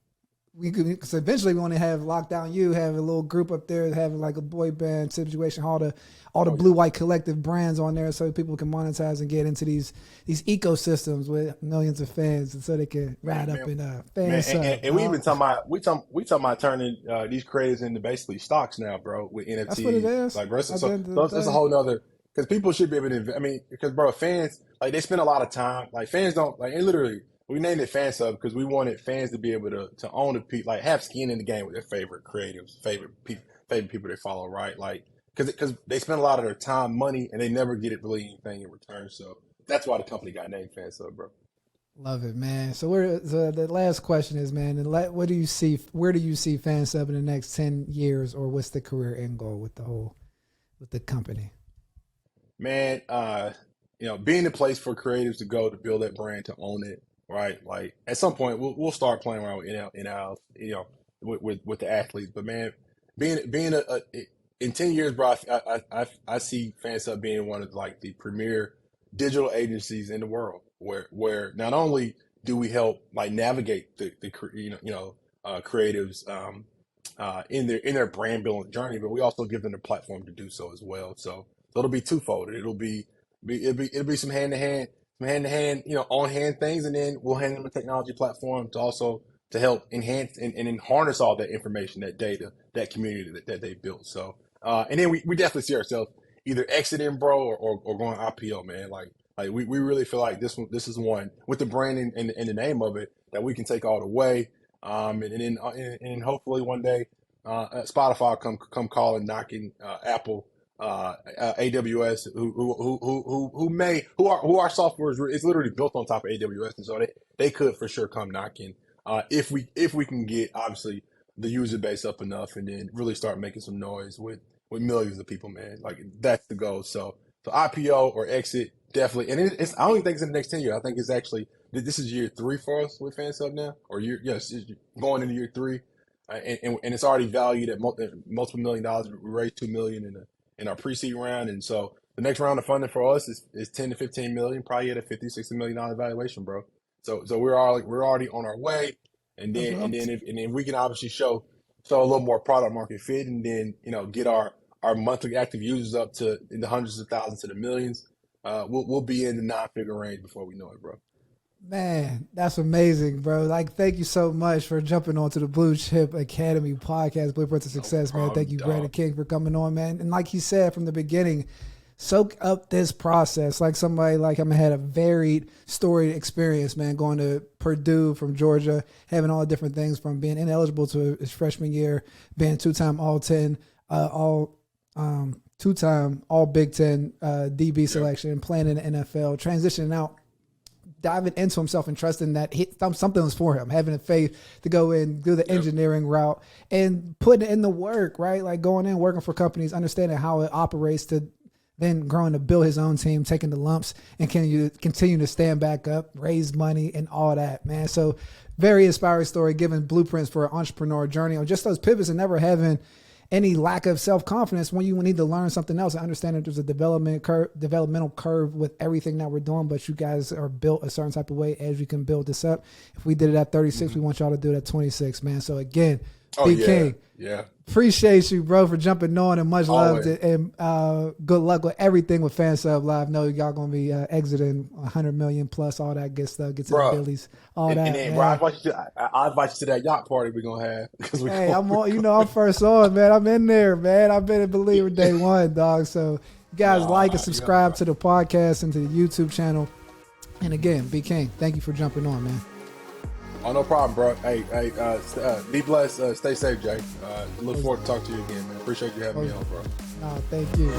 we could, because eventually we want to have Lockdown You, have a little group up there, having like a boy band situation, all the Oh blue yeah. white collective brands on there, so people can monetize and get into these ecosystems with millions of fans, and so they can ride up Man, in man, fan sub. and we even talking about we talking about turning these creators into basically stocks now, bro, with That's what it NFTs. is. Like, bro, At the end of the so that's a day, whole nother because people should be able to. I mean, because bro, fans like they spend a lot of time. Like fans don't like, and literally we named it Fansub because we wanted fans to be able to own the people, like have skin in the game with their favorite creatives, favorite people they follow, right? Like because they spend a lot of their time, money, and they never get it really anything in return. So that's why the company got named Fansub, bro. love it, man. So the last question is, man, what do you see? Where do you see Fansub in the next 10 years, or what's the career end goal with the company? Man, being the place for creatives to go to build that brand, to own it, right? Like at some point we'll start playing around with NL, with the athletes. But man, being in 10 years, bro, I see Fansub being one of like the premier digital agencies in the world, where not only do we help like navigate the creatives in their brand building journey, but we also give them the platform to do so as well. So it'll be twofold. It'll be some hand to hand, on hand things, and then we'll hand them a technology platform to help enhance and then harness all that information, that data, that community that they built. So and then we definitely see ourselves either exiting, bro, or going IPO, man. Like we really feel like this is one with the brand and the name of it that we can take all the way. And then hopefully one day Spotify come calling, knocking, Apple, AWS, who our software is literally built on top of AWS, and so they could for sure come knocking, if we can get obviously the user base up enough, and then really start making some noise with millions of people, man. Like that's the goal. So IPO or exit definitely, and I don't even think it's in the next 10 years. I think it's actually this is year 3 for us with Fansub now, or yes, it's going into year 3, and it's already valued at multiple $1 million. We raised $2 million in our pre-seed round, and so the next round of funding for us is 10 to 15 million, probably at a $50-60 million valuation, bro. So we're already on our way, and then if we can obviously show a little more product market fit, and then get our monthly active users up to in the hundreds of thousands to the millions, we'll be in the 9-figure range before we know it, bro. Man, that's amazing, bro. Like, thank you so much for jumping onto the Blue Chip Academy podcast, Blueprint to Success, man. Thank you, Brandon King, for coming on, man. And like he said from the beginning, soak up this process. Like somebody like him had a varied, storied experience, man, going to Purdue from Georgia, having all the different things from being ineligible to his freshman year, being two-time All-10, two-time All Big Ten DB selection, playing in the NFL, transitioning out, diving into himself and trusting that something was for him, having the faith to go in, do the engineering route, and putting in the work, right? Like going in, working for companies, understanding how it operates, to then growing to build his own team, taking the lumps, and continue to stand back up, raise money, and all that, man. So very inspiring story, giving blueprints for an entrepreneur journey, or just those pivots and never having any lack of self-confidence when you need to learn something else. I understand that there's a developmental curve with everything that we're doing, but you guys are built a certain type of way as you can build this up. If we did it at 36, we want y'all to do it at 26, man. So again, King, appreciate you, bro, for jumping on, and much love and good luck with everything with Fansub Live. Know y'all gonna be exiting 100 million plus, all that good stuff, get to the Billies, all that. And then, bro, I invite you to that yacht party we're gonna have. Hey, I'm on. I'm first on, man. I'm in there, man. I've been a believer day one, dog. So you guys like and subscribe to the podcast and to the YouTube channel. And again, B King, thank you for jumping on, man. Oh, no problem, bro. Hey, be blessed. Stay safe, Jay. Look forward to talking to you again, man. Appreciate you having me on, bro. Thank you.